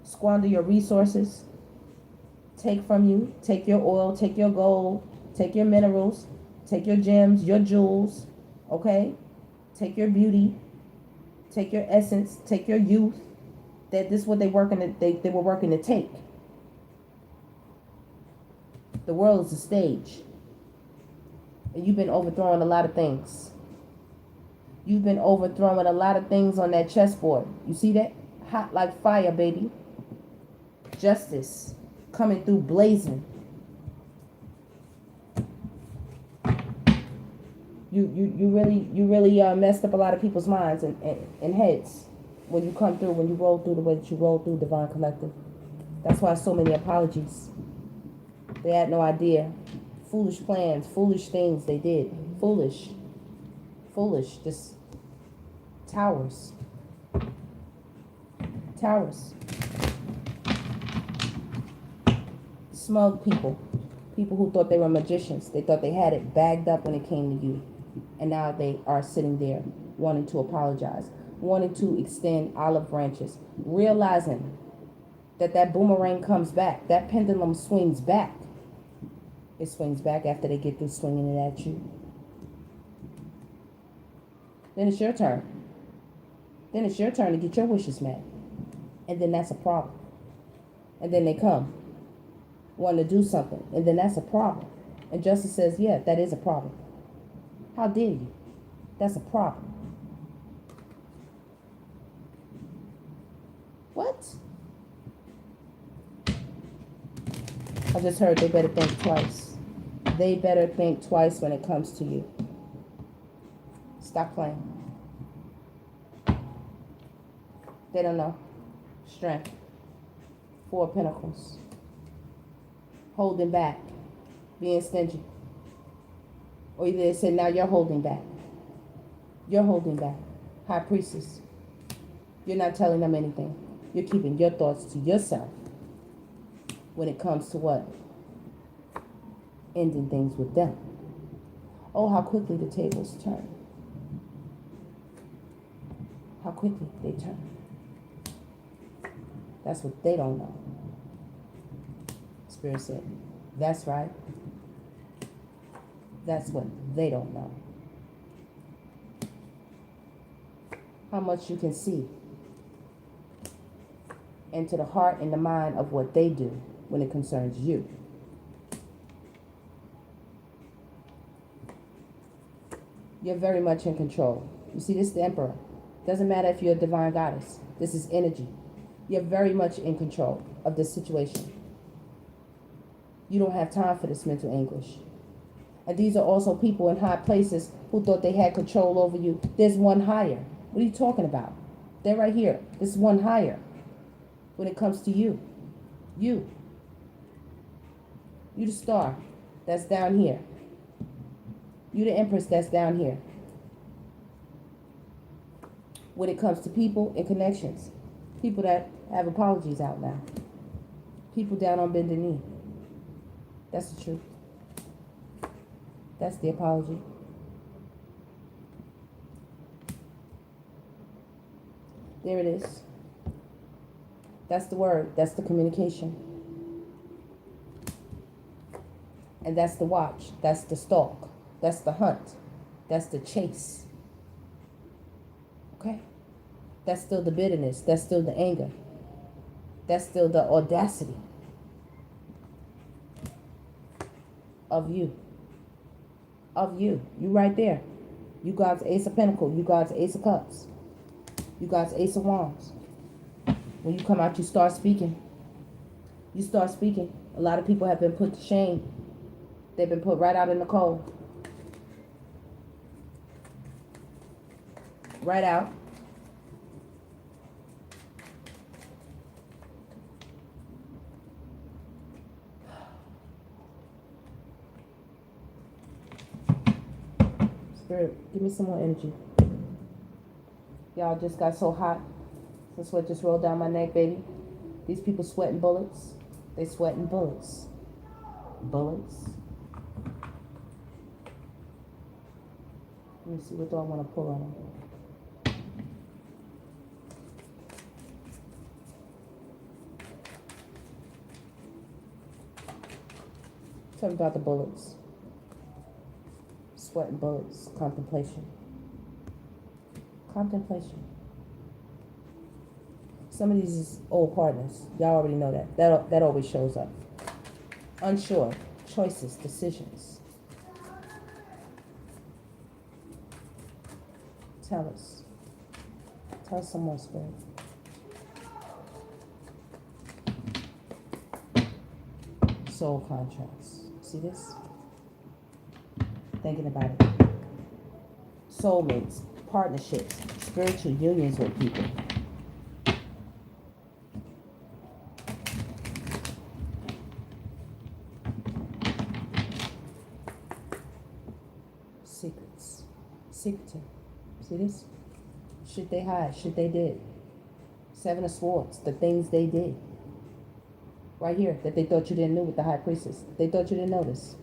squander your resources, take from you, take your oil, take your gold, take your minerals, take your gems, your jewels, okay? Take your beauty, take your essence, take your youth. That this is what they were working to take. The world is a stage. And you've been overthrowing a lot of things. You've been overthrowing a lot of things on that chessboard. You see that? Hot like fire, baby. Justice coming through blazing. You really messed up a lot of people's minds and heads when you come through, when you roll through the way that you roll through Divine Collective. That's why so many apologies. They had no idea. Foolish plans, foolish things they did. Foolish, just towers. Smug people who thought they were magicians. They thought they had it bagged up when it came to you. And now they are sitting there wanting to apologize, wanting to extend olive branches, realizing that boomerang comes back, that pendulum swings back. It swings back after they get through swinging it at you. Then it's your turn. Then it's your turn to get your wishes met. And then that's a problem. And then they come, wanting to do something. And then that's a problem. And justice says, yeah, that is a problem. How dare you? That's a problem. What? I just heard they better think twice. They better think twice when it comes to you. Stop playing. They don't know. Strength. 4 of Pentacles. Holding back. Being stingy. Or either they said, now you're holding back. You're holding back. High Priestess. You're not telling them anything. You're keeping your thoughts to yourself when it comes to what? Ending things with them. Oh, how quickly the tables turn. How quickly they turn. That's what they don't know. Spirit said, that's right. That's what they don't know. How much you can see into the heart and the mind of what they do when it concerns you. You're very much in control. You see, this is the Emperor. Doesn't matter if you're a divine goddess. This is energy. You're very much in control of this situation. You don't have time for this mental anguish. And these are also people in high places who thought they had control over you. There's one higher. What are you talking about? They're right here. There's one higher when it comes to you. You. You the star that's down here. You the Empress that's down here. When it comes to people and connections. People that have apologies out now. People down on bended knee. That's the truth. That's the apology. There it is. That's the word. That's the communication. And that's the watch. That's the stalk. That's the hunt. That's the chase. Okay? That's still the bitterness. That's still the anger. That's still the audacity of you. Of you. You right there. You God's Ace of Pentacles. You God's Ace of Cups. You God's Ace of Wands. When you come out, you start speaking. You start speaking. A lot of people have been put to shame. They've been put right out in the cold. Right out. Spirit, give me some more energy. Y'all just got so hot. That's what just rolled down my neck, baby. These people sweating bullets. They sweating bullets. Bullets. Let me see, what do I want to pull on them? Tell me about the bullets. Sweating bullets. Contemplation. Contemplation. Some of these is old partners. Y'all already know that. That always shows up. Unsure. Choices. Decisions. Tell us. Tell us some more, Spirit. Soul contracts. See this? Thinking about it. Soulmates, partnerships, spiritual unions with people. Secrets. Secretive. See this? Shit they hide, shit they did. Seven of Swords, the things they did. Right here, that they thought you didn't know with the High Priestess. They thought you didn't notice.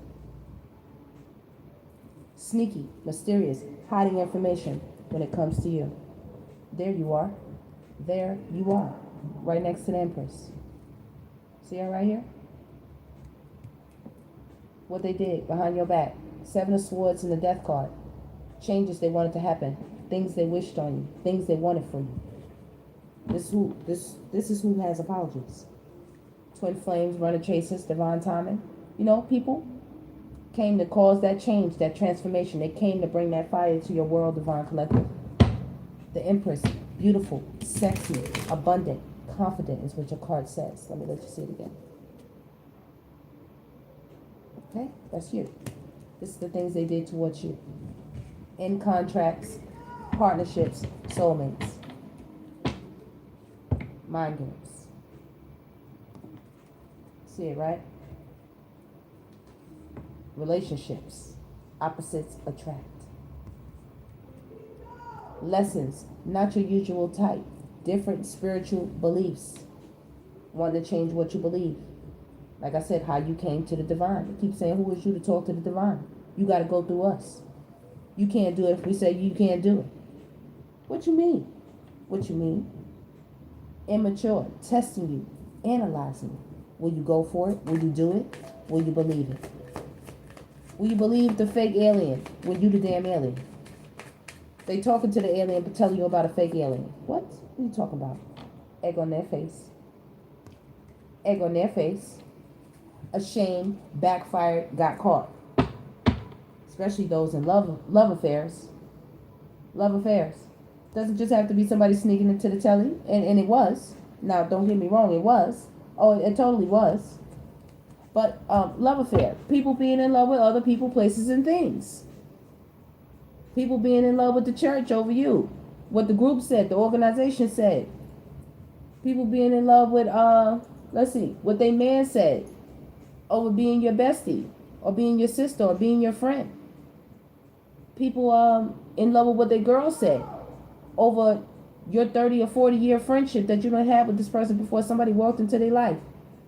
Sneaky, mysterious, hiding information when it comes to you. There you are. There you are. Right next to the Empress. See her right here? What they did behind your back. Seven of Swords and the Death card. Changes they wanted to happen. Things they wished on you. Things they wanted for you. This is who has apologies. Twin flames, runner chasers, divine timing. You know, people came to cause that change, that transformation. They came to bring that fire to your world, divine collective. The Empress, beautiful, sexy, abundant, confident is what your card says. Let me let you see it again. Okay, that's you. This is the things they did towards you. In contracts, partnerships, soulmates, mind games. See it, right? Relationships, opposites attract. Lessons, not your usual type. Different spiritual beliefs. Want to change what you believe. Like I said, how you came to the divine. They keep saying, who is you to talk to the divine? You got to go through us. You can't do it if we say you can't do it. What you mean? What you mean? Immature, testing you, analyzing you. Will you go for it? Will you do it? Will you believe it? Will you believe the fake alien when you the damn alien? They talking to the alien but telling you about a fake alien. What? What are you talking about? Egg on their face. Egg on their face. Ashamed, backfired, got caught. Especially those in love affairs. Love affairs. Doesn't just have to be somebody sneaking into the telly. And it was. Now, don't get me wrong, it was. Oh, it totally was. But love affair. People being in love with other people, places, and things. People being in love with the church over you. What the group said, the organization said. People being in love with, what they man said. Over being your bestie. Or being your sister. Or being your friend. People in love with what their girl said. Over your 30 or 40 year friendship that you don't have with this person before somebody walked into their life.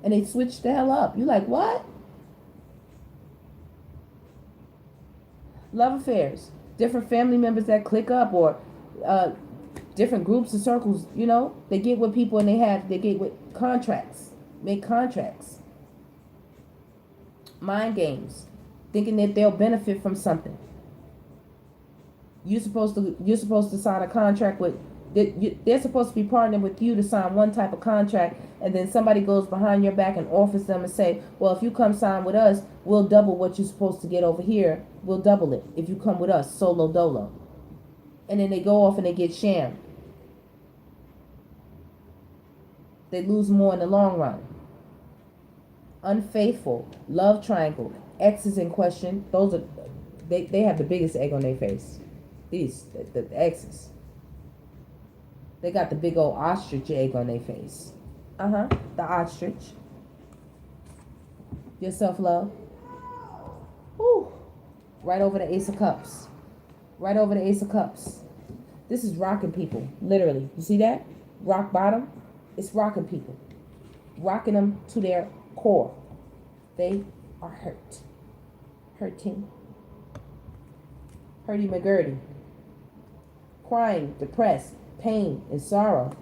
And they switched the hell up. You like, what? Love affairs. Different family members that click up or different groups and circles, you know. They get with people and they get with contracts. Make contracts. Mind games. Thinking that they'll benefit from something. You're supposed to sign a contract with, they're supposed to be partnering with you to sign one type of contract, and then somebody goes behind your back and offers them and say, well, if you come sign with us, we'll double what you're supposed to get over here. We'll double it if you come with us, solo dolo. And then they go off and they get shammed. They lose more in the long run. Unfaithful, love triangle, exes in question. Those are, they have the biggest egg on their face. The exes. They got the big old ostrich egg on their face. The ostrich. Your self-love. Whew. Right over the Ace of Cups. Right over the Ace of Cups. This is rocking people. Literally. You see that? rock bottom, it's rocking people. Rocking them to their core. They are hurt. Hurting. Hurdy-McGurdy. Crying, depressed, pain, and sorrow.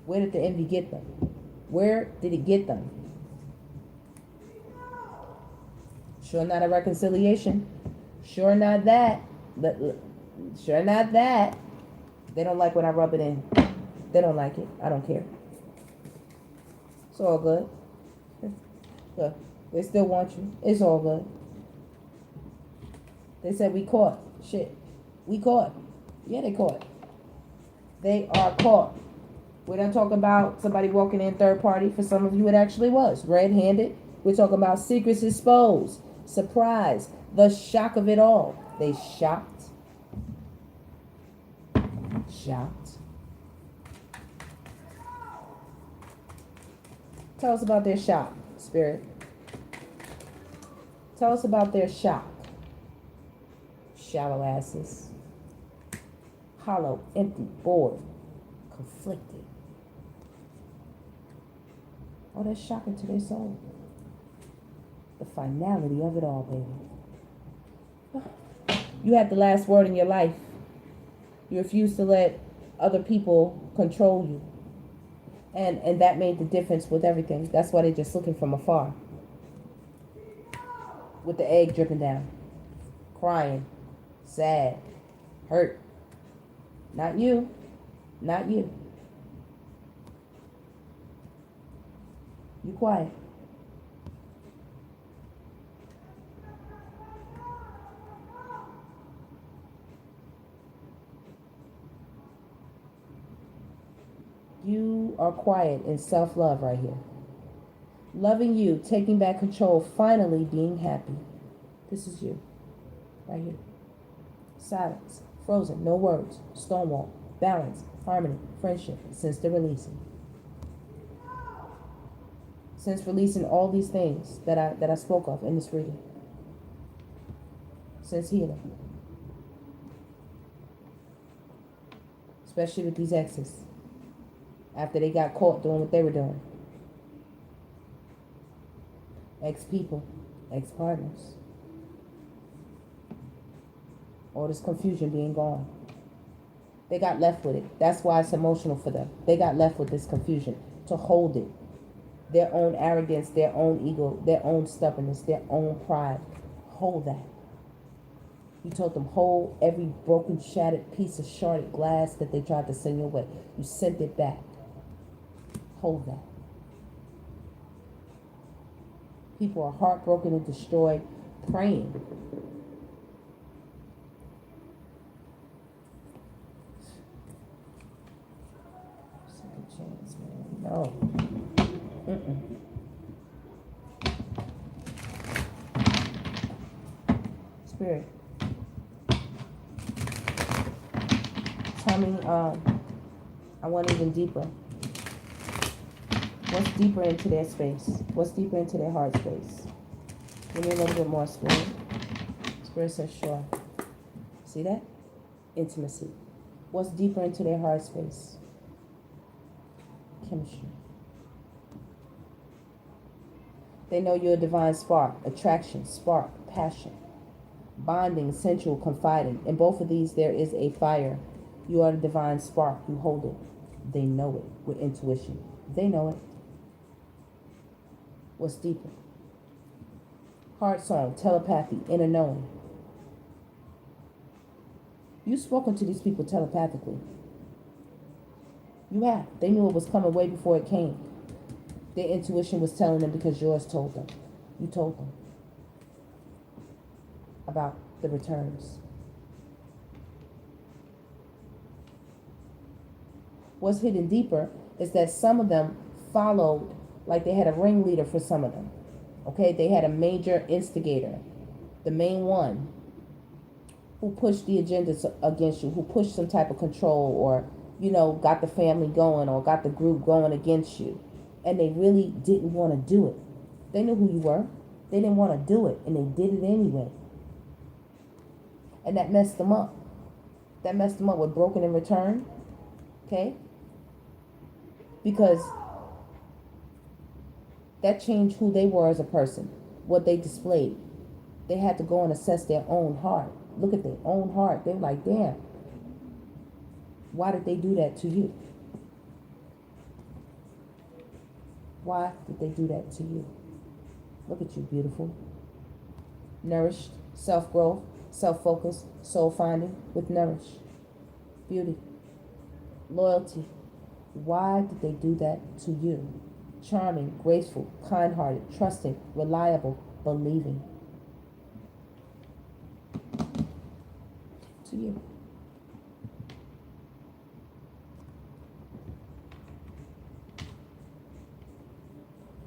Where did the envy get them? Where did it get them? Sure not a reconciliation. Sure not that. Sure not that. They don't like when I rub it in. They don't like it. I don't care. It's all good. Look, they still want you. It's all good. They said we caught. Shit. We caught. Yeah, they caught. They are caught. We're not talking about somebody walking in third party. For some of you, it actually was. Red-handed. We're talking about secrets exposed. Surprise. The shock of it all. They shocked. Shocked. Tell us about their shock, Spirit. Tell us about their shock. Shallow asses. Hollow, empty, bored, conflicted. Oh, that's shocking to their soul. The finality of it all, baby. You had the last word in your life. You refused to let other people control you. And that made the difference with everything. That's why they're just looking from afar. With the egg dripping down. Crying. Sad. Hurt. Not you. Not you. You quiet. You are quiet in self-love right here. Loving you, taking back control, finally being happy. This is you. Right here. Silence. Frozen. No words. Stonewall. Balance. Harmony. Friendship. Since the releasing. Since releasing all these things that I spoke of in this reading. Since healing. Especially with these exes. After they got caught doing what they were doing. Ex-people. Ex-partners. All this confusion being gone. They got left with it. That's why it's emotional for them. They got left with this confusion. To hold it. Their own arrogance, their own ego, their own stubbornness, their own pride. Hold that. You told them hold every broken, shattered piece of sharded glass that they tried to send your way. You sent it back. Hold that. People are heartbroken and destroyed, praying. Second chance, man. No. Spirit. Tell me, I want even deeper. What's deeper into their space? What's deeper into their heart space? Give me a little bit more, Spirit. Spirit says, sure. See that? Intimacy. What's deeper into their heart space? Chemistry. They know you're a divine spark, attraction, spark, passion, bonding, sensual, confiding. In both of these, there is a fire. You are the divine spark. You hold it. They know it with intuition. They know it. What's deeper? Heart song, telepathy, inner knowing. You've spoken to these people telepathically. You have. They knew it was coming way before it came. Their intuition was telling them because yours told them. You told them about the returns. What's hidden deeper is that some of them followed, like they had a ringleader for some of them. Okay, they had a major instigator, the main one, who pushed the agendas against you, who pushed some type of control or, got the family going or got the group going against you. And they really didn't want to do it. They knew who you were. They didn't want to do it, and they did it anyway. And that messed them up. That messed them up with broken in return. Okay? because that changed who they were as a person, what they displayed. They had to go and assess their own heart. Look at their own heart. They're like, damn, why did they do that to you? Why did they do that to you? Look at you, beautiful. Nourished, self-growth, self-focus, soul-finding with nourish. Beauty. Loyalty. Why did they do that to you? Charming, graceful, kind-hearted, trusting, reliable, believing. To you.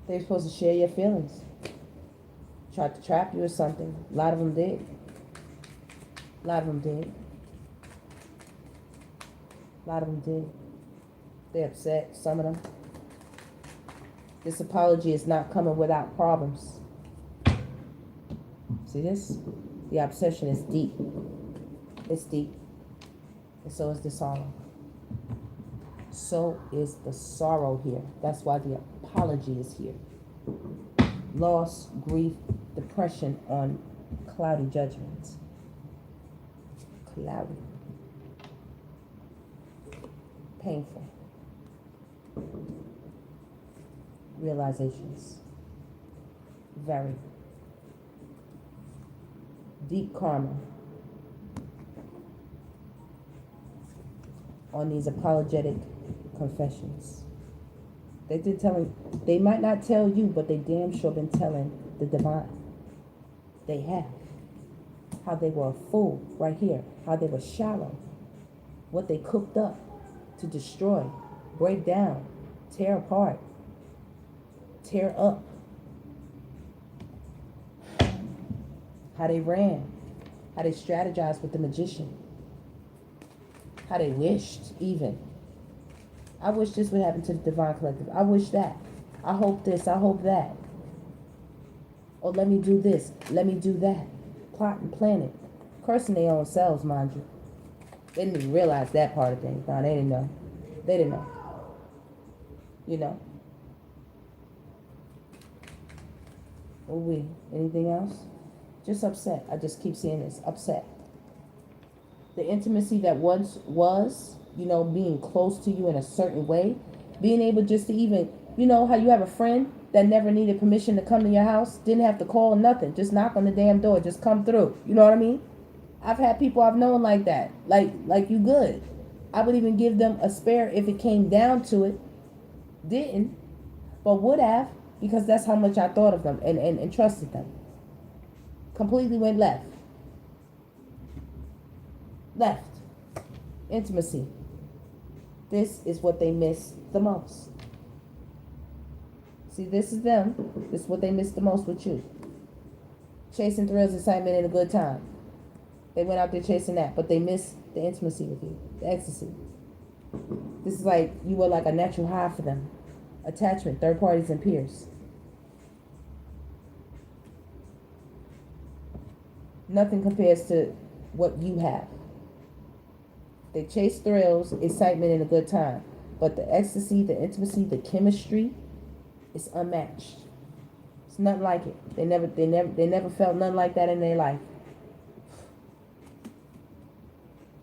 They're supposed to share your feelings. Tried to trap you or something. A lot of them did. A lot of them did. A lot of them did. They're upset, some of them. This apology is not coming without problems. See this? The obsession is deep. It's deep. And so is the sorrow. So is the sorrow here. That's why the apology is here. Loss, grief, depression on cloudy judgments. Cloudy. Painful. Realizations. Very. Deep karma on these apologetic confessions. They did tell me, they might not tell you, but they damn sure been telling the divine. They have. How they were a fool right here. How they were shallow. What they cooked up to destroy, break down, tear apart, tear up. How they ran. How they strategized with the magician. How they wished, even. I wish this would happen to the Divine Collective. I wish that. I hope this. I hope that. Or let me do this. Let me do that. Plot and plan it. Cursing their own selves, mind you. They didn't even realize that part of things. No, they didn't know. They didn't know. You know. Oh, we. Anything else? Just upset. I just keep seeing this. Upset. The intimacy that once was, you know, being close to you in a certain way, being able just to even, you know, how you have a friend that never needed permission to come to your house, didn't have to call nothing, just knock on the damn door, just come through. You know what I mean? I've had people I've known like that, like you good. I would even give them a spare if it came down to it. Didn't, but would have, because that's how much I thought of them and trusted them. Completely went left. Left. Intimacy. This is what they miss the most. See, this is them. This is what they miss the most with you. Chasing thrills, excitement, and a good time. They went out there chasing that, but they miss the intimacy with you, the ecstasy. This is like you were like a natural high for them. Attachment, third parties, and peers. Nothing compares to what you have. They chase thrills, excitement, and a good time. But the ecstasy, the intimacy, the chemistry is unmatched. It's nothing like it. They never felt nothing like that in their life.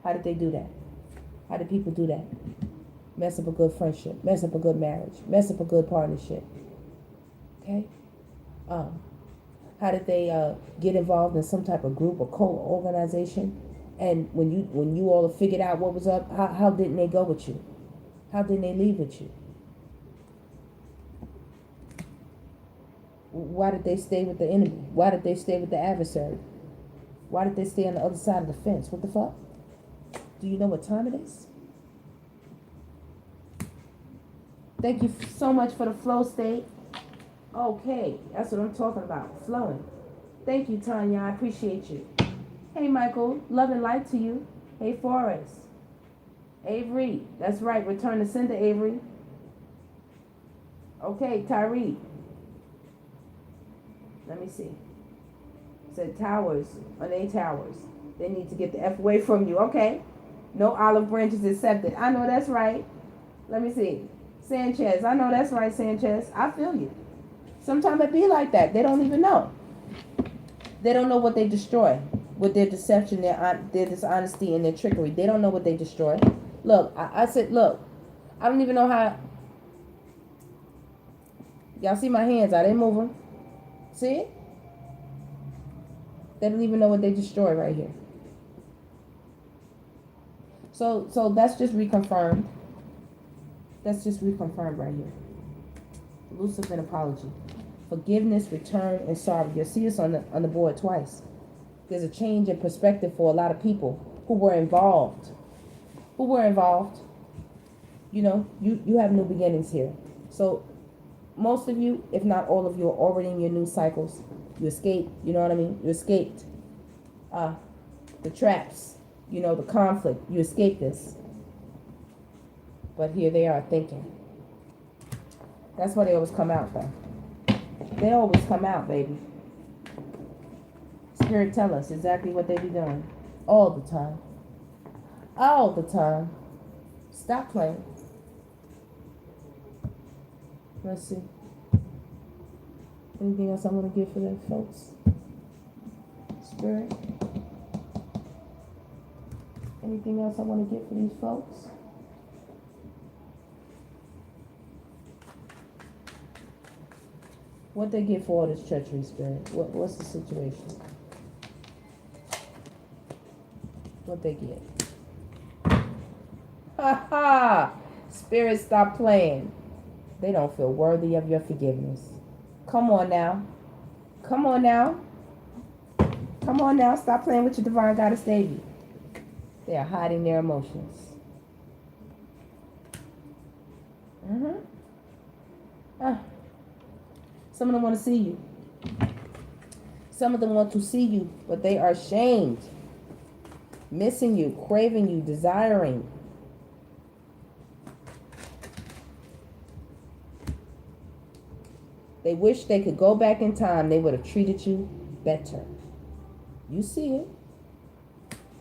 How did they do that? How did people do that? Mess up a good friendship. Mess up a good marriage. Mess up a good partnership. Okay? How did they get involved in some type of group or co-organization? And when you all figured out what was up, how didn't they go with you? How didn't they leave with you? Why did they stay with the enemy? Why did they stay with the adversary? Why did they stay on the other side of the fence? What the fuck? Do you know what time it is? Thank you so much for the flow state. Okay, that's what I'm talking about. Flowing. Thank you, Tanya. I appreciate you. Hey, Michael. Love and light to you. Hey, Forrest. Avery. That's right. Return to sender, Avery. Okay, Tyree. Let me see. Said towers. On A towers. They need to get the F away from you. Okay. No olive branches accepted. I know that's right. Let me see. Sanchez. I know that's right, Sanchez. I feel you. Sometimes it be like that. They don't even know. They don't know what they destroy with their deception, their dishonesty, and their trickery. They don't know what they destroy. Look, I said, look, I don't even know how. Y'all see my hands? Are they moving? See it? They don't even know what they destroy right here. So that's just reconfirmed. That's just reconfirmed right here. Elusive and apology. Forgiveness, return, and sorry. You'll see this on the board twice. There's a change in perspective for a lot of people who were involved. You know, you have new beginnings here. So most of you, if not all of you, are already in your new cycles. You escaped, you know what I mean? You escaped the traps, you know, the conflict. You escaped this. But here they are thinking. That's why they always come out, though. They always come out, baby. Spirit tell us exactly what they be doing. All the time. All the time. Stop playing. Let's see. Anything else I want to give for them, folks? Spirit? Anything else I want to get for these folks? What they get for all this treachery, Spirit? What's the situation? What they get? Ha ha! Spirit, stop playing. They don't feel worthy of your forgiveness. Come on now. Come on now. Come on now. Stop playing with your divine goddess Devi. They are hiding their emotions. Some of them want to see you. Some of them want to see you, but they are ashamed. Missing you, craving you, desiring. They wish they could go back in time. They would have treated you better. You see it.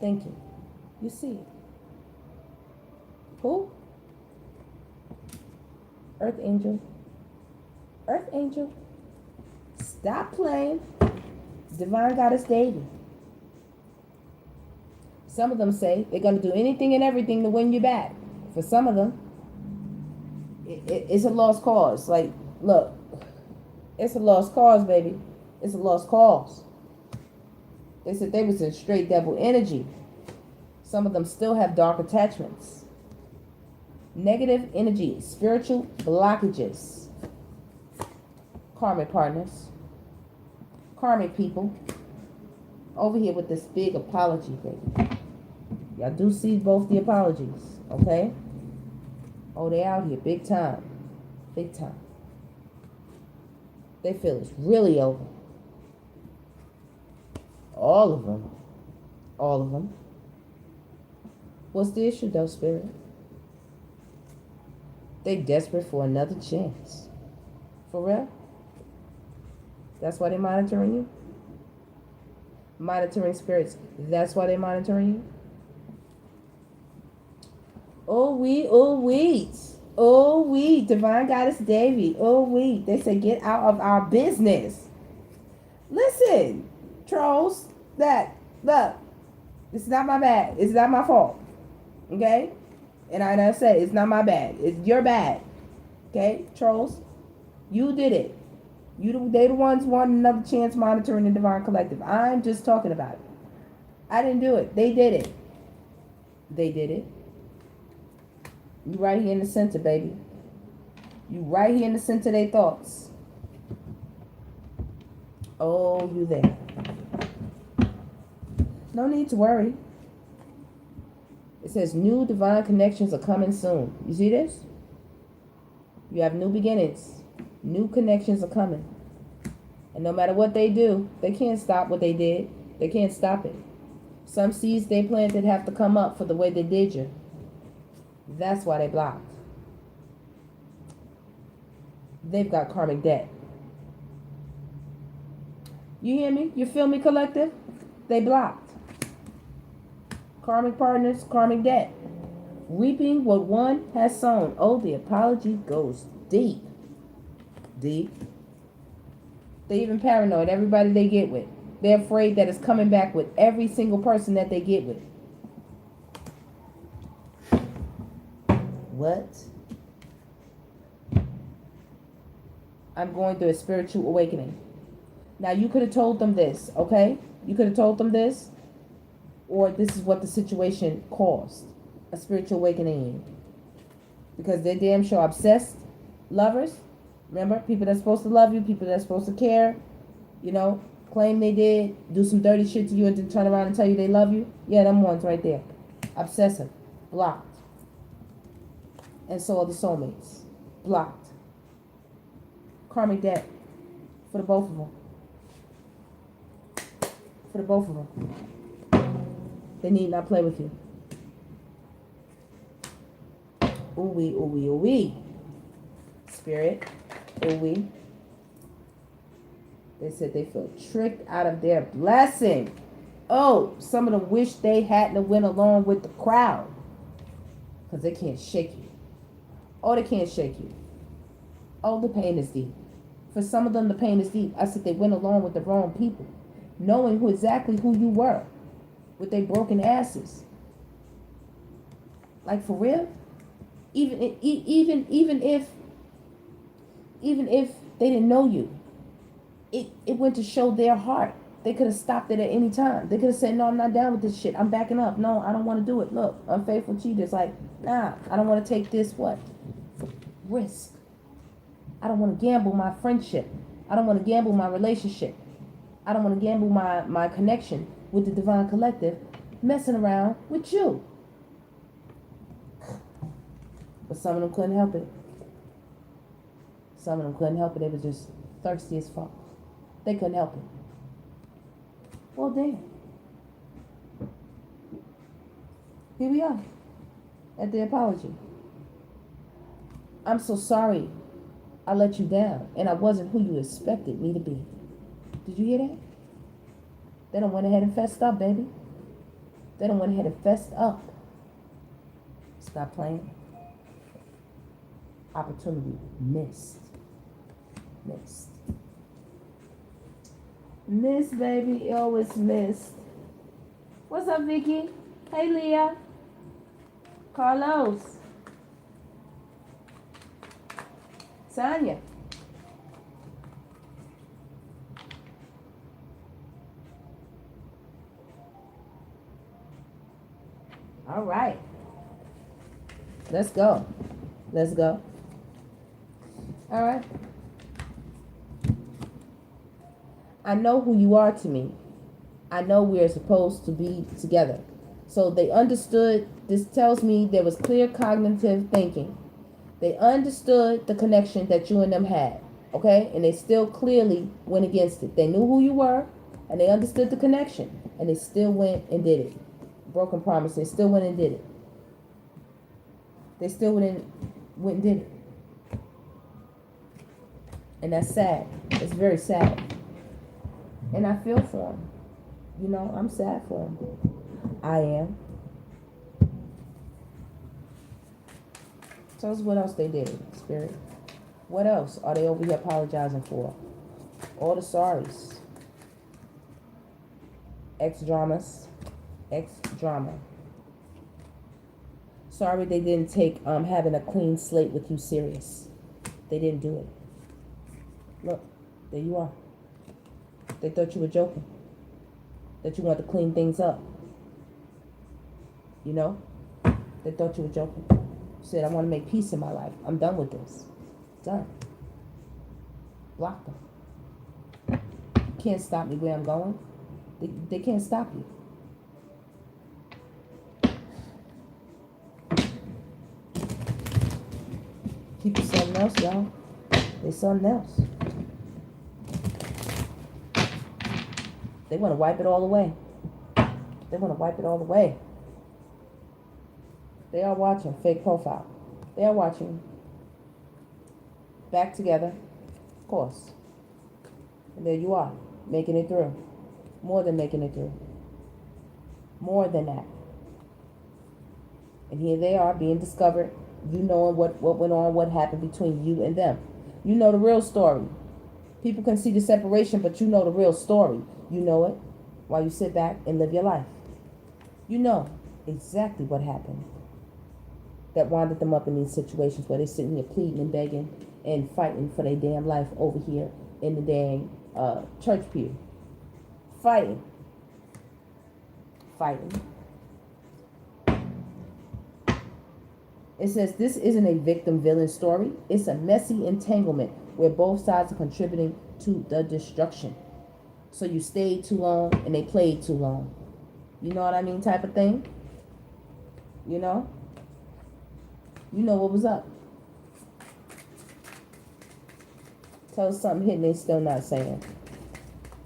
Thank you. You see it. Who? Earth Angel. Earth Angel. Stop playing. Divine Goddess Devi. Some of them say they're going to do anything and everything to win you back. For some of them, it's a lost cause. Like, look, it's a lost cause, baby. It's a lost cause. They said they was in straight devil energy. Some of them still have dark attachments. Negative energy, spiritual blockages. Karmic partners. Karmic people. Over here with this big apology, baby. Y'all do see both the apologies, okay? Oh, they out here big time. Big time. They feel it's really over. All of them. All of them. What's the issue, though, Spirit? They desperate for another chance. For real? That's why they're monitoring you? Monitoring spirits. That's why they're monitoring you? Oh, we, Divine Goddess Devi. Oh, we. They say, get out of our business. Listen, trolls, look, it's not my bad. It's not my fault. Okay? And I said, it's not my bad. It's your bad. Okay, trolls? You did it. They the ones wanting another chance monitoring the Divine Collective. I'm just talking about it. I didn't do it. They did it. They did it. You right here in the center, baby. You right here in the center of their thoughts. Oh, you there. No need to worry. It says new divine connections are coming soon. You see this? You have new beginnings. New connections are coming. And no matter what they do, they can't stop what they did. They can't stop it. Some seeds they planted have to come up for the way they did you. That's why they blocked. They've got karmic debt. You hear me? You feel me, collective? They blocked. Karmic partners, karmic debt. Reaping what one has sown. Oh, the apology goes deep. Deep. They even paranoid. Everybody they get with. They're afraid that it's coming back with every single person that they get with. What? I'm going through a spiritual awakening. Now, you could have told them this, okay? You could have told them this, or this is what the situation caused. A spiritual awakening. Because they're damn sure obsessed lovers. Remember, people that's supposed to love you, people that's supposed to care, you know, claim they did, do some dirty shit to you and then turn around and tell you they love you. Yeah, them ones right there. Obsessive. Blocked. And so are the soulmates. Blocked. Karmic debt. For the both of them. For the both of them. They need not play with you. Ooh-wee, ooh-wee, ooh-wee. Spirit. Ooh-wee. They said they feel tricked out of their blessing. Oh, some of them wish they hadn't went along with the crowd. Because they can't shake you. Oh, they can't shake you. Oh, the pain is deep. For some of them, the pain is deep. I said they went along with the wrong people. Knowing exactly who you were. With their broken asses. Like, for real? Even if they didn't know you, it went to show their heart. They could have stopped it at any time. They could have said, no, I'm not down with this shit. I'm backing up. No, I don't want to do it. Look, unfaithful cheaters. Like, nah, I don't want to take this, what? Risk. I don't want to gamble my friendship. I don't want to gamble my relationship. I don't want to gamble my connection with the divine collective messing around with you. But some of them couldn't help it. Some of them couldn't help it. They were just thirsty as fuck. They couldn't help it. Well, damn. Here we are at the apology. I'm so sorry I let you down and I wasn't who you expected me to be. Did you hear that? They done went ahead and fessed up, baby. They done went ahead and fessed up. Stop playing. Opportunity missed. Missed. Miss, baby. Oh, it's missed. What's up, Vicky? Hey, Leah. Carlos. Sonia. All right. Let's go. Let's go. All right. I know who you are to me. I know we are supposed to be together. So they understood. This tells me there was clear cognitive thinking. They understood the connection that you and them had. Okay? And they still clearly went against it. They knew who you were. And they understood the connection. And they still went and did it. Broken promise. They still went and did it. They still went and did it. And that's sad. It's very sad. And I feel for him. You know, I'm sad for him. I am. Tell us what else they did, Spirit. What else are they over here apologizing for? All the sorries. Ex-dramas. Ex-drama. Sorry they didn't take having a clean slate with you serious. They didn't do it. Look, there you are. They thought you were joking. That you wanted to clean things up. You know? They thought you were joking. You said, I want to make peace in my life. I'm done with this. Done. Block them. You can't stop me where I'm going. They can't stop you. People something else, y'all. They something else. They want to wipe it all away. They want to wipe it all away. They are watching. Fake profile. They are watching. Back together. Of course. And there you are. Making it through. More than making it through. More than that. And here they are being discovered. You knowing what went on, what happened between you and them. You know the real story. People can see the separation, but you know the real story. You know it while you sit back and live your life. You know exactly what happened that winded them up in these situations where they're sitting here pleading and begging and fighting for their damn life over here in the dang church pew. Fighting. It says this isn't a victim-villain story. It's a messy entanglement where both sides are contributing to the destruction. So you stayed too long and they played too long. You know what I mean, type of thing? You know? You know what was up. Tell us something hidden they still not saying.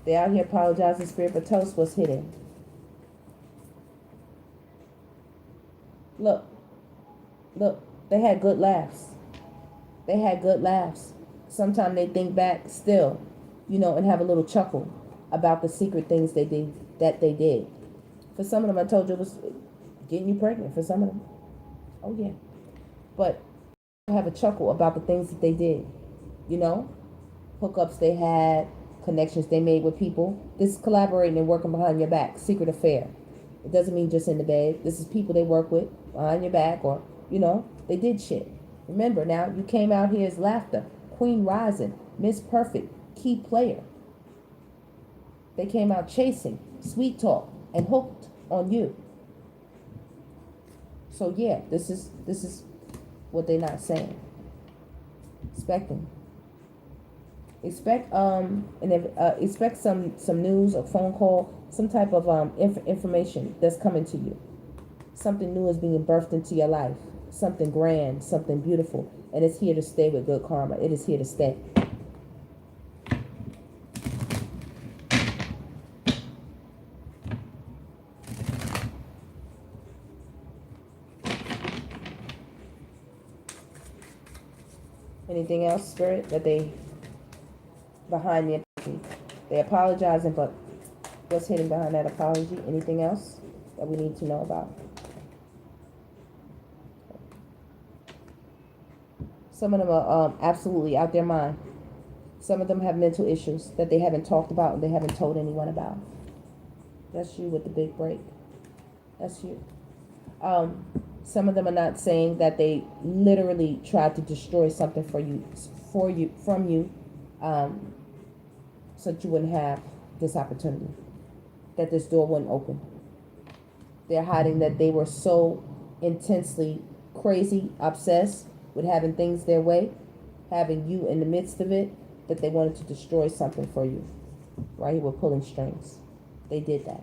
They out here apologizing, spirit, but tell us what's hidden. Look, they had good laughs. Sometimes they think back still, and have a little chuckle about the secret things they did. For some of them, I told you it was getting you pregnant. For some of them, oh yeah. But have a chuckle about the things that they did, hookups they had, connections they made with people. This is collaborating and working behind your back, secret affair. It doesn't mean just in the bed. This is people they work with behind your back, or they did shit. Remember now, you came out here as laughter, Queen Rising, Miss Perfect, key player. They came out chasing, sweet talk, and hooked on you. So yeah, this is what they're not saying. Expecting. Expect some news, a phone call, some type of information that's coming to you. Something new is being birthed into your life. Something grand, something beautiful, and it's here to stay with good karma. It is here to stay. Anything else, Spirit, that they behind the apology? They apologizing, but what's hidden behind that apology? Anything else that we need to know about? Some of them are absolutely out their mind. Some of them have mental issues that they haven't talked about and they haven't told anyone about. That's you with the big break. That's you. Some of them are not saying that they literally tried to destroy something from you, so that you wouldn't have this opportunity, that this door wouldn't open. They're hiding that they were so intensely crazy, obsessed with having things their way, having you in the midst of it, that they wanted to destroy something for you. Right here, we're pulling strings. They did that.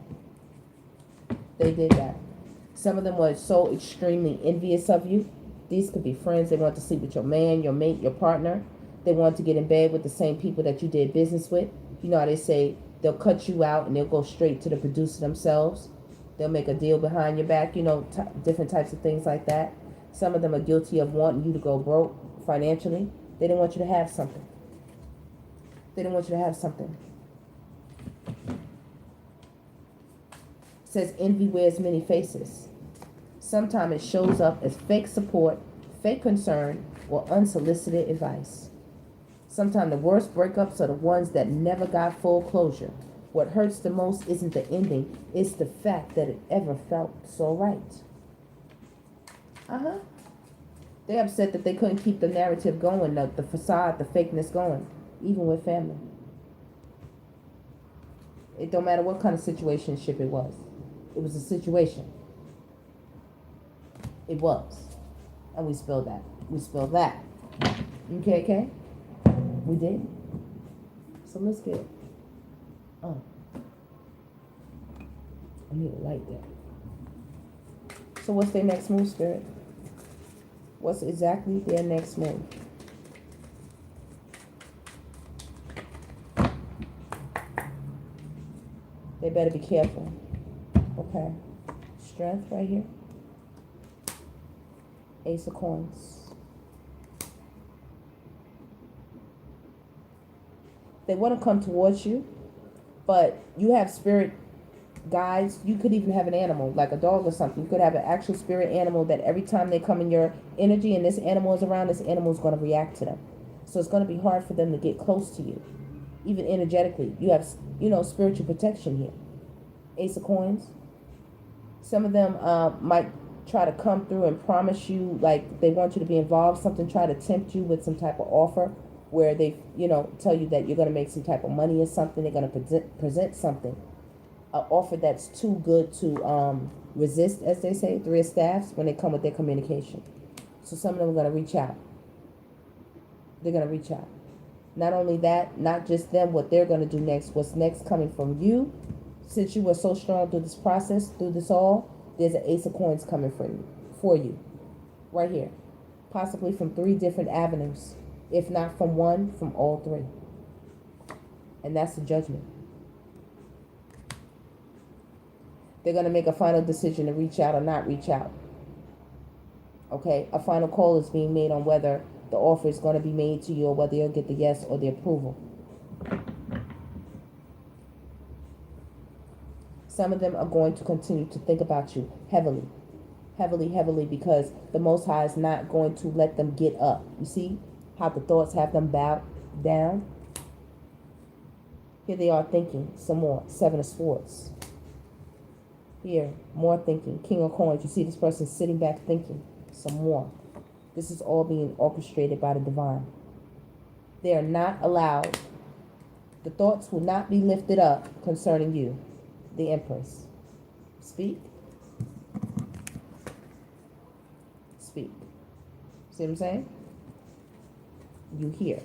Some of them were so extremely envious of you. These could be friends. They want to sleep with your man, your mate, your partner. They want to get in bed with the same people that you did business with. You know how they say they'll cut you out and they'll go straight to the producer themselves. They'll make a deal behind your back, different types of things like that. Some of them are guilty of wanting you to go broke financially. They didn't want you to have something. It says envy wears many faces. Sometimes it shows up as fake support, fake concern, or unsolicited advice. Sometimes the worst breakups are the ones that never got full closure. What hurts the most isn't the ending, it's the fact that it ever felt so right. They're upset that they couldn't keep the narrative going, the facade, the fakeness going, even with family. It don't matter what kind of situationship it was. It was a situation. It was. And we spilled that. Okay? We did. So let's get it. I need a light there. So what's their next move, Spirit? What's exactly their next move? They better be careful. Okay. Strength right here. Ace of Coins. They want to come towards you, but you have spirit guides. You could even have an animal, like a dog or something. You could have an actual spirit animal that every time they come in your energy and this animal is around, this animal is going to react to them. So it's going to be hard for them to get close to you, even energetically. You have, spiritual protection here. Ace of Coins. Some of them might try to come through and promise you, like they want you to be involved, something, try to tempt you with some type of offer where they, tell you that you're going to make some type of money or something. They're going to present something, an offer that's too good to resist, as they say, Three of Staffs, when they come with their communication. So some of them are going to reach out. They're going to reach out. Not only that, not just them, what they're going to do next, what's next coming from you. Since you were so strong through this process, through this all, there's an Ace of Coins coming for you, right here. Possibly from 3 different avenues. If not from one, from all 3. And that's the Judgment. They're going to make a final decision to reach out or not reach out. Okay? A final call is being made on whether the offer is going to be made to you or whether you'll get the yes or the approval. Some of them are going to continue to think about you heavily. Heavily, heavily, because the Most High is not going to let them get up. You see how the thoughts have them bow down? Here they are thinking some more. 7 of Swords. Here, more thinking. King of Coins. You see this person sitting back thinking some more. This is all being orchestrated by the divine. They are not allowed. The thoughts will not be lifted up concerning you, the Empress. Speak. Speak. See what I'm saying? You hear.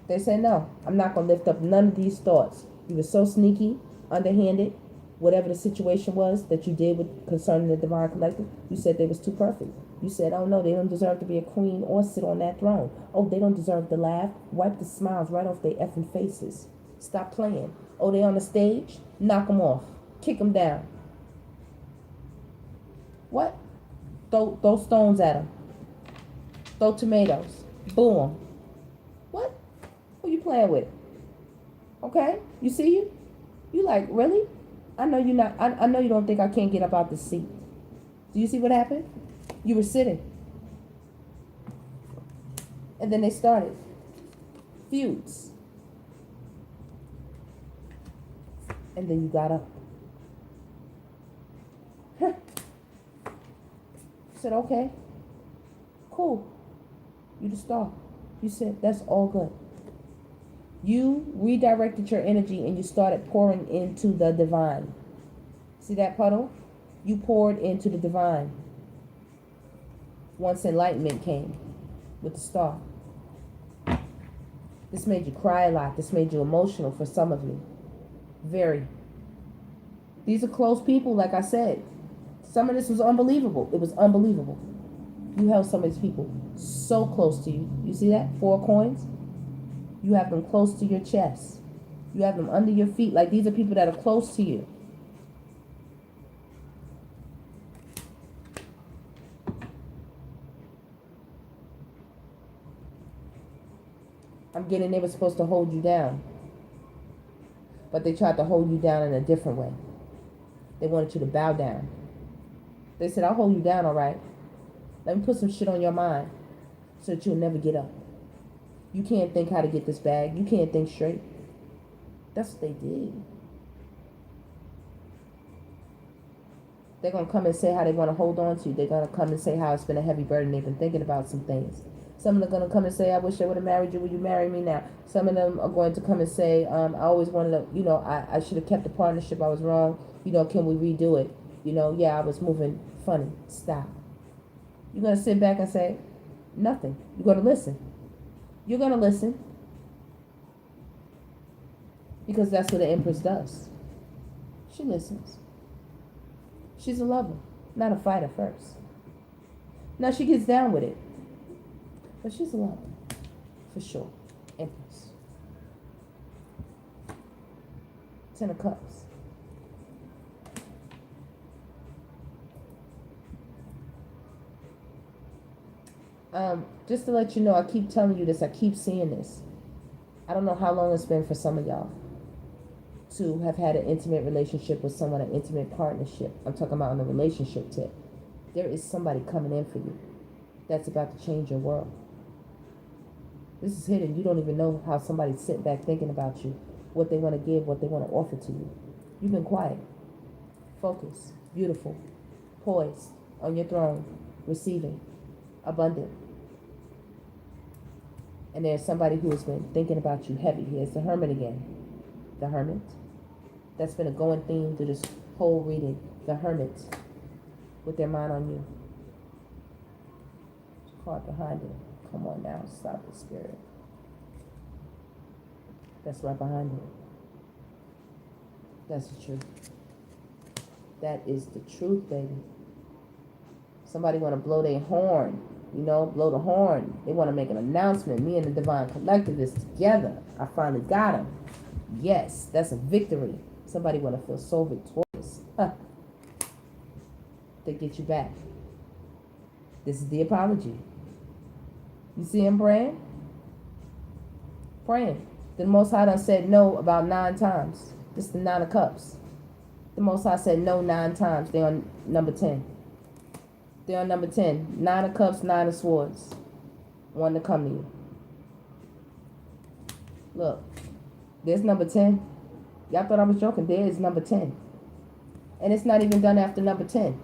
They say, no, I'm not going to lift up none of these thoughts. You were so sneaky, underhanded, whatever the situation was that you did with concerning the Divine Collective. You said they was too perfect. You said, oh no, they don't deserve to be a queen or sit on that throne. Oh, they don't deserve to laugh. Wipe the smiles right off their effing faces. Stop playing. Oh, they on the stage? Knock them off. Kick them down. What? Throw stones at them. Throw tomatoes. Boo them. What? Who you playing with? Okay? You see you? You like, really? I know you not. I know you don't think I can't get up out the seat. Do you see what happened? You were sitting. And then they started feuds. And then you got up. Said, okay, cool. You the star. You said, that's all good. You redirected your energy and you started pouring into the divine. See that puddle? You poured into the divine. Once enlightenment came with the star. This made you cry a lot. This made you emotional for some of you. Very. These are close people, like I said. Some of this was unbelievable. It was unbelievable. You held some of these people so close to you. You see that? 4 coins. You have them close to your chest. You have them under your feet. Like these are people that are close to you. I'm getting they were supposed to hold you down. But they tried to hold you down in a different way. They wanted you to bow down. They said, I'll hold you down, all right. Let me put some shit on your mind so that you'll never get up. You can't think how to get this bag. You can't think straight. That's what they did. They're going to come and say how they want to hold on to you. They're going to come and say how it's been a heavy burden. They've been thinking about some things. Some of them are going to come and say, I wish I would have married you. Will you marry me now? Some of them are going to come and say, I always wanted to, I should have kept the partnership. I was wrong. Can we redo it? Yeah, I was moving funny. Stop. You're going to sit back and say, nothing. You're going to listen. You're going to listen. Because that's what the Empress does. She listens. She's a lover, not a fighter first. Now she gets down with it. But she's a lover. For sure. Empress. 10 of Cups. Just to let you know, I keep telling you this. I keep seeing this. I don't know how long it's been for some of y'all. to have had an intimate relationship with someone, an intimate partnership. I'm talking about on the relationship tip. There is somebody coming in for you that's about to change your world. This is hidden. You don't even know how somebody's sitting back thinking about you, what they want to give, what they want to offer to you. You've been quiet, focused, beautiful, poised, on your throne, receiving, abundant. And there's somebody who has been thinking about you heavy. Here's the Hermit again. The Hermit. That's been a going theme through this whole reading. The Hermit with their mind on you. Card behind it. Come on now, stop the spirit. That's right behind it. That's the truth. That is the truth, baby. Somebody want to blow their horn, blow the horn. They want to make an announcement. Me and the Divine Collective is together. I finally got him. Yes, that's a victory. Somebody want to feel so victorious. They get you back. This is the apology. You see him praying? Praying. The Most High done said no about 9 times. This is the 9 of Cups. The Most High said no 9 times. They're on number 10. They're on number 10. 9 of Cups, 9 of Swords. One to come to you. Look. There's number 10. Y'all thought I was joking. There is number 10. And it's not even done after number 10.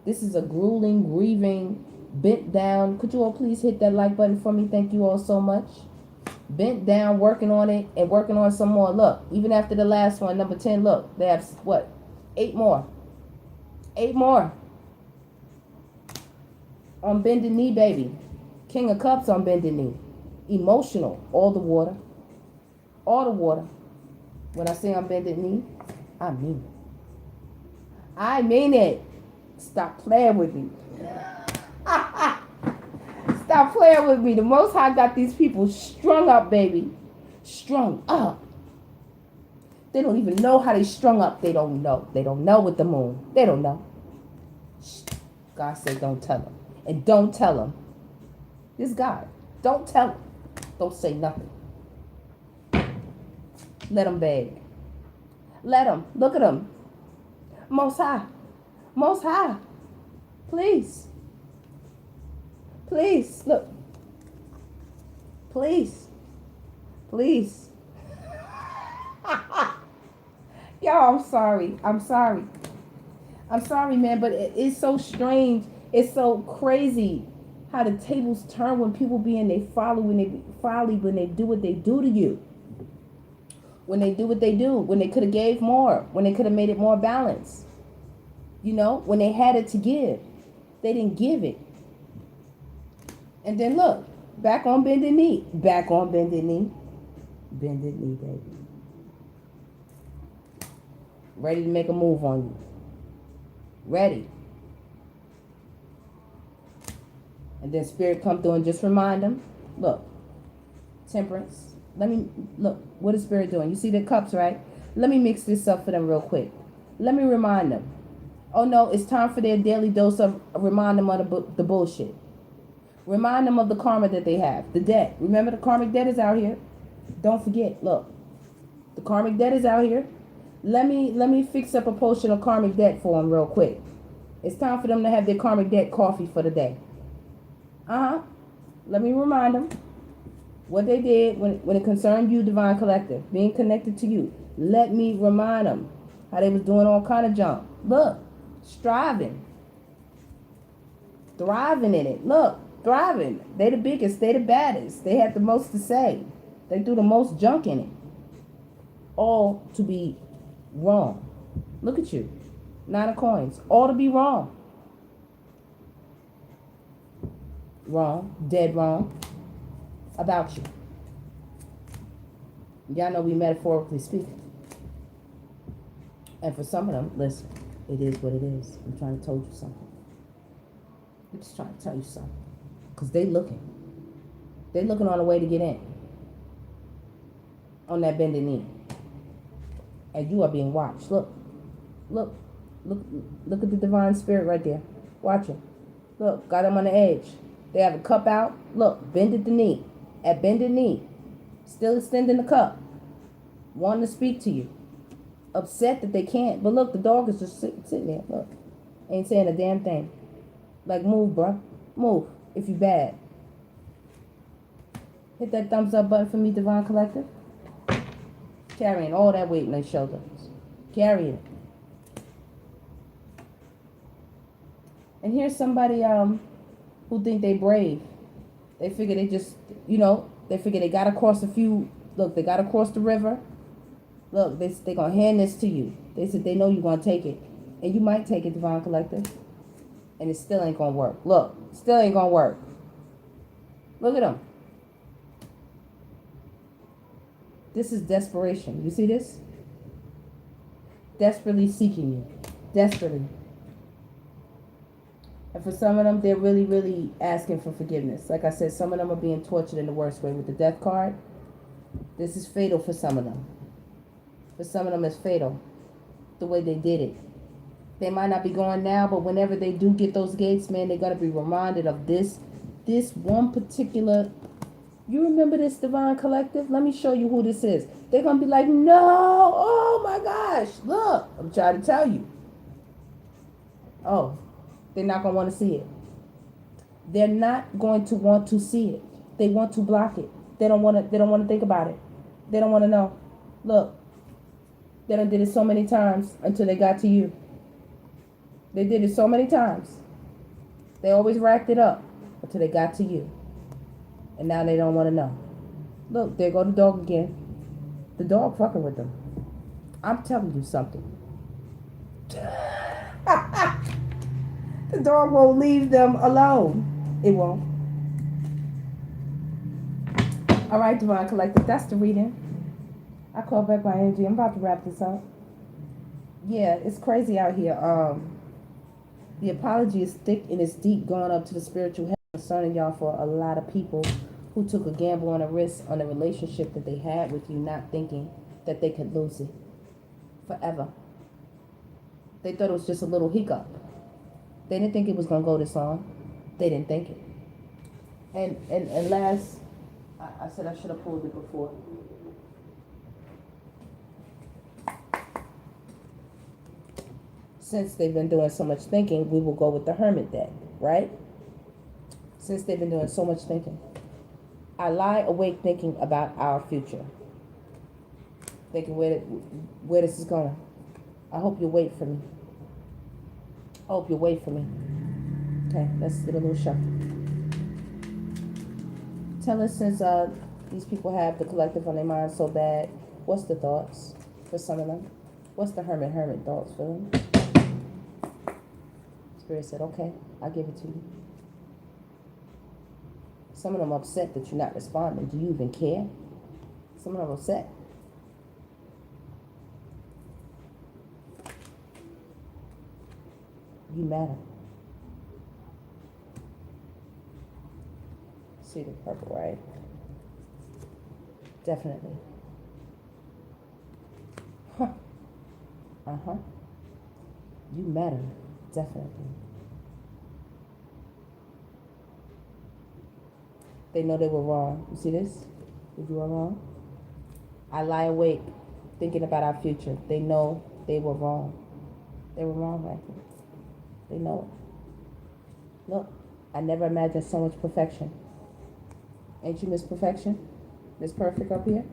This is a grueling, grieving, bent down. Could you all please hit that like button for me? Thank you all so much. Bent down, working on it, and working on some more. Look, even after the last one, number 10, look. They have, 8 more. 8 more. On bended knee, baby. King of Cups on bended knee. Emotional. All the water. All the water. When I say on bended knee, I mean it. I mean it. Stop playing with me. Stop playing with me. The Most High got these people strung up, baby. Strung up. They don't even know how they strung up. They don't know. They don't know with the moon. They don't know. God said don't tell them. And don't tell them. This God. Don't tell them. Don't say nothing. Let them beg. Let them. Look at them. Most High. Most High. Please. Please. Look. Please. Please. Y'all, I'm sorry. I'm sorry. I'm sorry, man, but it's so strange. It's so crazy how the tables turn when people be in their folly, when they do what they do to you. When they do what they do, when they could have gave more, when they could have made it more balanced. When they had it to give, they didn't give it. And then look, back on bended knee. Back on bended knee. Bended knee, baby. Ready to make a move on you. Ready. And then Spirit come through and just remind them. Look. Temperance. Look, what is Spirit doing? You see the cups, right? Let me mix this up for them real quick. Let me remind them. Oh no, it's time for their daily dose of, remind them of the bullshit. Remind them of the karma that they have. The debt. Remember the karmic debt is out here. Don't forget, look. The karmic debt is out here. Let me fix up a potion of karmic debt for them real quick. It's time for them to have their karmic debt coffee for the day. Let me remind them what they did when it concerned you, Divine Collective, being connected to you. Let me remind them how they was doing all kind of junk. Look, striving, thriving in it. Look, thriving. They the biggest, they the baddest. They had the most to say. They threw the most junk in it. All to be wrong. Look at you. 9 of coins. All to be wrong. Wrong. Dead wrong. About you. Y'all know we metaphorically speaking. And for some of them, listen, it is what it is. I'm trying to tell you something. I'm just trying to tell you something. Because they looking. They looking on the way to get in. On that bended knee. And you are being watched. Look. Look. Look at the Divine Spirit right there. Watch him. Look, got him on the edge. They have a cup out. Look, bended the knee. At bended knee. Still extending the cup. Wanting to speak to you. upset that they can't. But look, the dog is just sitting there. Look, ain't saying a damn thing. Like, move, bruh. Move if you bad. Hit that thumbs up button for me, Divine Collective. Carrying all that weight on their shoulders. Carrying it. And here's somebody who think they brave. They figure they just, they figure they got to cross a few. Look, they got to cross the river. Look, they going to hand this to you. They said they know you're going to take it. And you might take it, Divine Collective. And it still ain't going to work. Look, still ain't going to work. Look at them. This is desperation. You see this? Desperately seeking you. Desperately. And for some of them, they're really, really asking for forgiveness. Like I said, some of them are being tortured in the worst way with the death card. This is fatal for some of them. For some of them, it's fatal. The way they did it. They might not be going now, but whenever they do get those gates, man, they're going to be reminded of this one particular... You remember this, Divine Collective? Let me show you who this is. They're going to be like, no, oh my gosh, look. I'm trying to tell you. Oh, they're not going to want to see it. They're not going to want to see it. They want to block it. They don't want to think about it. They don't want to know. Look, they done did it so many times until they got to you. They did it so many times. They always racked it up until they got to you. And now they don't want to know. Look, there go the dog again. The dog fucking with them. I'm telling you something. The dog won't leave them alone. It won't. All right, Divine Collective, that's the reading. I call back my energy. I'm about to wrap this up. Yeah, it's crazy out here. The apology is thick and it's deep, going up to the spiritual heaven concerning y'all for a lot of people who took a gamble and a risk on a relationship that they had with you, not thinking that they could lose it forever. They thought it was just a little hiccup. They didn't think it was going to go this long. They didn't think it. And last, I said I should have pulled it before. Since they've been doing so much thinking, we will go with the Hermit deck, right? Since they've been doing so much thinking. I lie awake thinking about our future. Thinking where this is going. I hope you'll wait for me. I hope you'll wait for me. Okay, let's get a little shuffle. Tell us, since these people have the collective on their mind so bad, what's the thoughts for some of them? What's the hermit thoughts for them? Spirit said, okay, I'll give it to you. Some of them upset that you're not responding. Do you even care? Some of them upset. You matter. See the purple, right? Definitely. Huh. Uh-huh. You matter. Definitely. They know they were wrong. You see this? You were wrong. I lie awake thinking about our future. They know they were wrong. They were wrong, right? They know it. Look, I never imagined so much perfection. Ain't you Miss Perfection? Miss Perfect up here?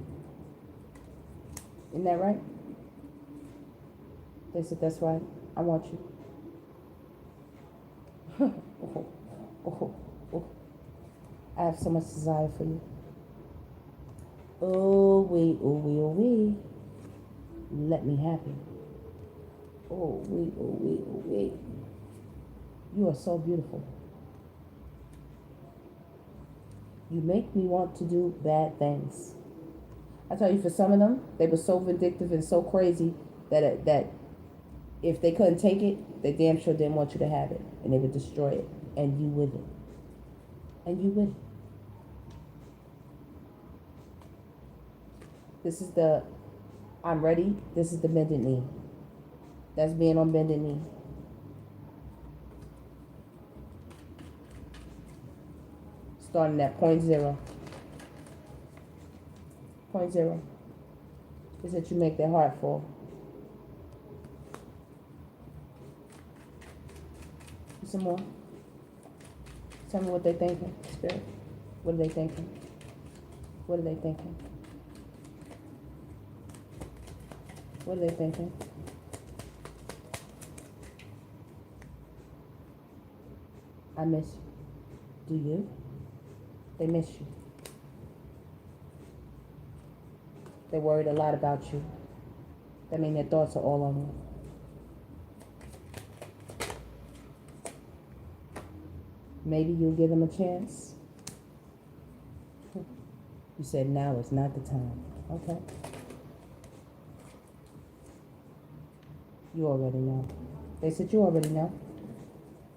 Isn't that right? They said, that's right. I want you. I have so much desire for you. Oh, wee, oh, wee, oh, wee. Let me have you. Oh, wee, oh, wee, oh, wee. You are so beautiful. You make me want to do bad things. I tell you, for some of them, they were so vindictive and so crazy that if they couldn't take it, they damn sure didn't want you to have it. And they would destroy it. And you with it. And you with it. This is the I'm ready. This is the bended knee. That's being on bended knee. Starting at point zero. Point zero is that you make their heart fall. Some more. Tell me what they thinking, Spirit. What are they thinking? What are they thinking? What are they thinking? I miss you. Do you? They miss you. They're worried a lot about you. That means their thoughts are all on you. Maybe you'll give them a chance. You said now is not the time. Okay. You already know. They said you already know.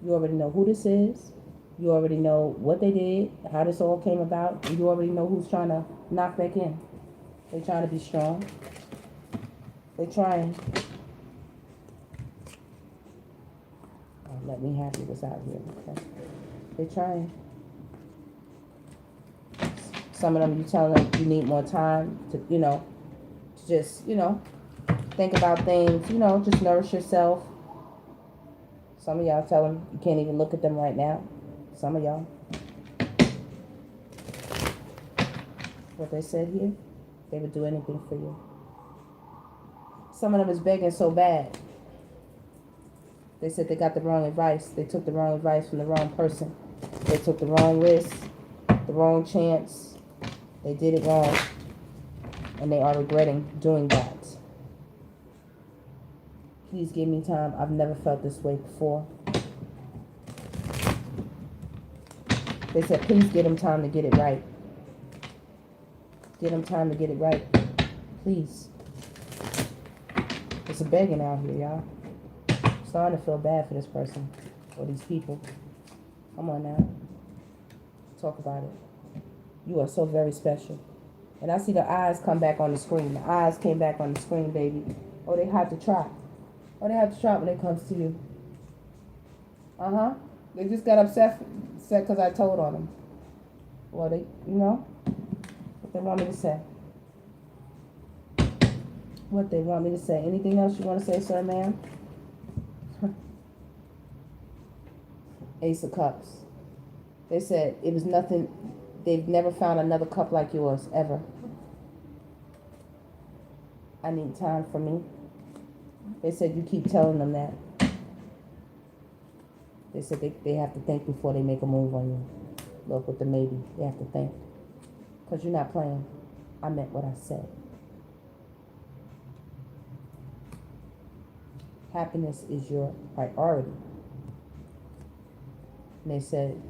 You already know who this is. You already know what they did, how this all came about. You already know who's trying to knock back in. They're trying to be strong. They're trying. Oh, let me have you what's out here. Okay. They're trying. Some of them, you tell them you need more time to, to just, think about things, just nourish yourself. Some of y'all tell them you can't even look at them right now. Some of y'all. What they said here, they would do anything for you. Some of them is begging so bad. They said they got the wrong advice. They took the wrong advice from the wrong person. They took the wrong risk, the wrong chance. They did it wrong. And they are regretting doing that. Please give me time. I've never felt this way before. They said, please give them time to get it right. Give them time to get it right. Please. It's a begging out here, y'all. I'm starting to feel bad for this person or these people. Come on now. Talk about it. You are so very special. And I see the eyes come back on the screen. The eyes came back on the screen, baby. Oh, they have to try. Oh, they have to try when it comes to you. Uh-huh. They just got upset because I told on them. Well, they, what they want me to say. What they want me to say. Anything else you want to say, sir, ma'am? Ace of Cups. They said it was nothing. They've never found another cup like yours, ever. I need time for me. They said you keep telling them that. They said they have to think before they make a move on you. Look with the maybe. They have to think. Because you're not playing. I meant what I said. Happiness is your priority. And they said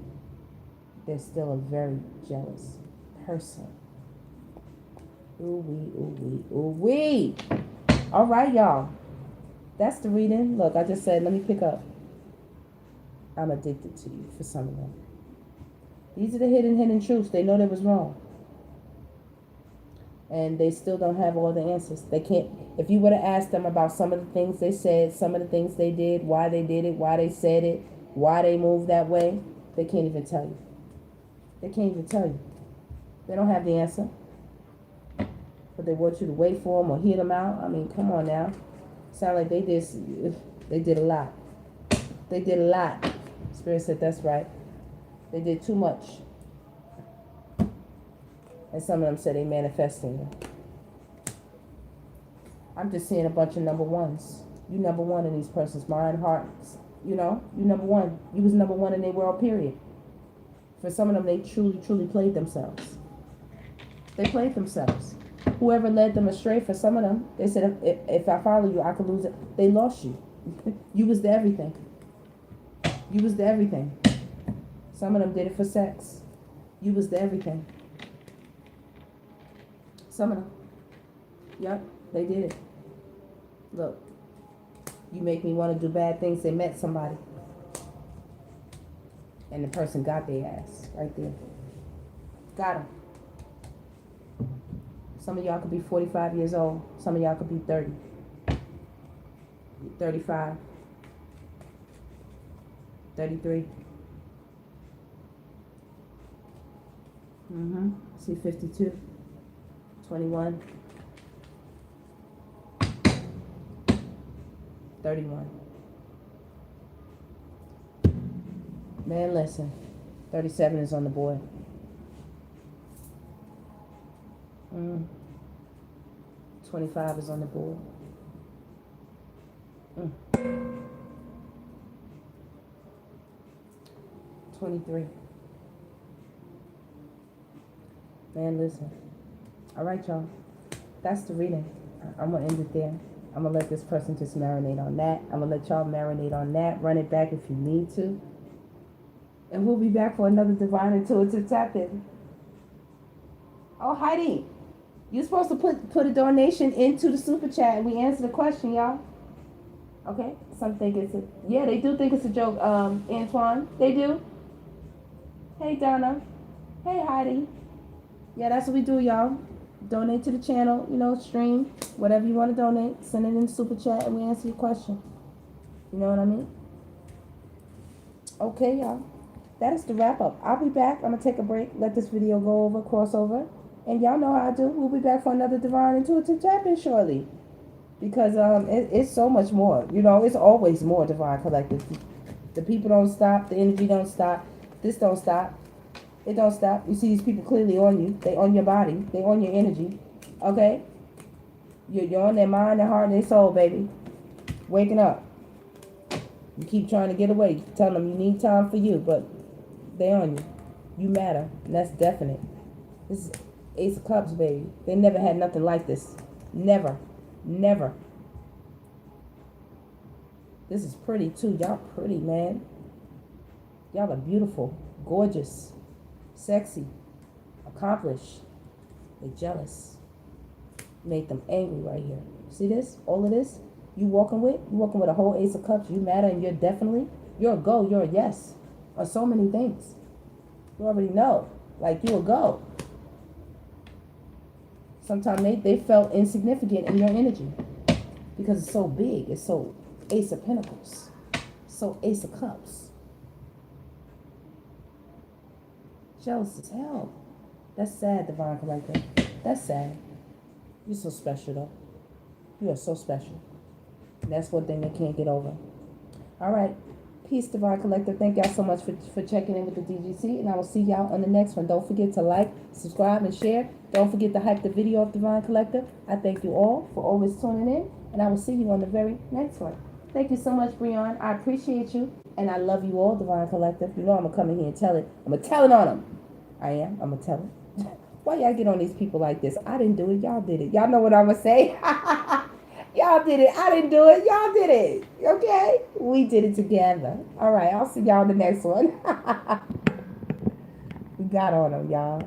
they're still a very jealous person. Ooh-wee, ooh-wee, ooh-wee. All right, y'all. That's the reading. Look, I just said, let me pick up. I'm addicted to you for some of them. These are the hidden truths. They know they was wrong. And they still don't have all the answers. They can't. If you would have asked them about some of the things they said, some of the things they did, why they did it, why they said it, why they moved that way, they can't even tell you. They can't even tell you. They don't have the answer. But they want you to wait for them or hear them out. I mean, come on now. Sound like they did a lot. They did a lot. Spirit said, that's right. They did too much. And some of them said they manifesting you. I'm just seeing a bunch of number ones. You number one in these persons' mind, hearts. You number one. You was number one in their world, period. For some of them, they truly played themselves. They played themselves. Whoever led them astray, for some of them, they said, if I follow you, I could lose it. They lost you. You was the everything. You was the everything. Some of them did it for sex. You was the everything. Some of them. Yep, they did it. Look, you make me want to do bad things. They met somebody. And the person got their ass right there. Got them. Some of y'all could be 45 years old. Some of y'all could be 30. 35. 33. See 52. 21. 31. Man, listen. 37 is on the board. 25 is on the board. 23. Man, listen. All right, y'all. That's the reading. I'm going to end it there. I'm going to let this person just marinate on that. I'm going to let y'all marinate on that. Run it back if you need to. And we'll be back for another Divine Intuitive Tap In. Oh, Heidi. You're supposed to put a donation into the super chat and we answer the question, y'all. Okay? Some think it's a... Yeah, they do think it's a joke, Antoine. They do. Hey, Donna. Hey, Heidi. Yeah, that's what we do, y'all. Donate to the channel, you know, stream, whatever you want to donate. Send it in the super chat and we answer your question. You know what I mean? Okay, y'all. That is the wrap up. I'll be back. I'm going to take a break, let this video go over, crossover. And y'all know how I do. We'll be back for another Divine Intuitive Tap In shortly. Because it's so much more. You know, it's always more Divine Collective. The people don't stop. The energy don't stop. This don't stop. It don't stop. You see these people clearly on you. They on your body. They on your energy. Okay? You're on their mind, their heart, and their soul, baby. Waking up. You keep trying to get away. Tell them you need time for you, but they on you. You matter. And that's definite. This is Ace of Cups, baby. They never had nothing like this. Never. Never. This is pretty, too. Y'all pretty, man. Y'all are beautiful. Gorgeous. Sexy. Accomplished. They jealous. Made them angry right here. See this? All of this? You walking with a whole Ace of Cups. You matter and you're a go. You're a yes. On so many things. You already know. Like, you a go. Sometimes they felt insignificant in your energy. Because it's so big. It's so Ace of Pentacles. So Ace of Cups. Jealous as hell. That's sad, Divine Collector. That's sad. You're so special, though. You are so special. And that's one thing they can't get over. All right. Peace, Divine Collector. Thank y'all so much for checking in with the DGC. And I will see y'all on the next one. Don't forget to like, subscribe, and share. Don't forget to hype the video of Divine Collector. I thank you all for always tuning in. And I will see you on the very next one. Thank you so much, Breon. I appreciate you. And I love you all, Divine Collective. You know I'm going to come in here and tell it. I'm going to tell it on them. I am. I'm going to tell it. Why y'all get on these people like this? I didn't do it. Y'all did it. Y'all know what I'm going to say? Y'all did it. I didn't do it. Y'all did it. Okay? We did it together. All right. I'll see y'all in the next one. We got on them, y'all.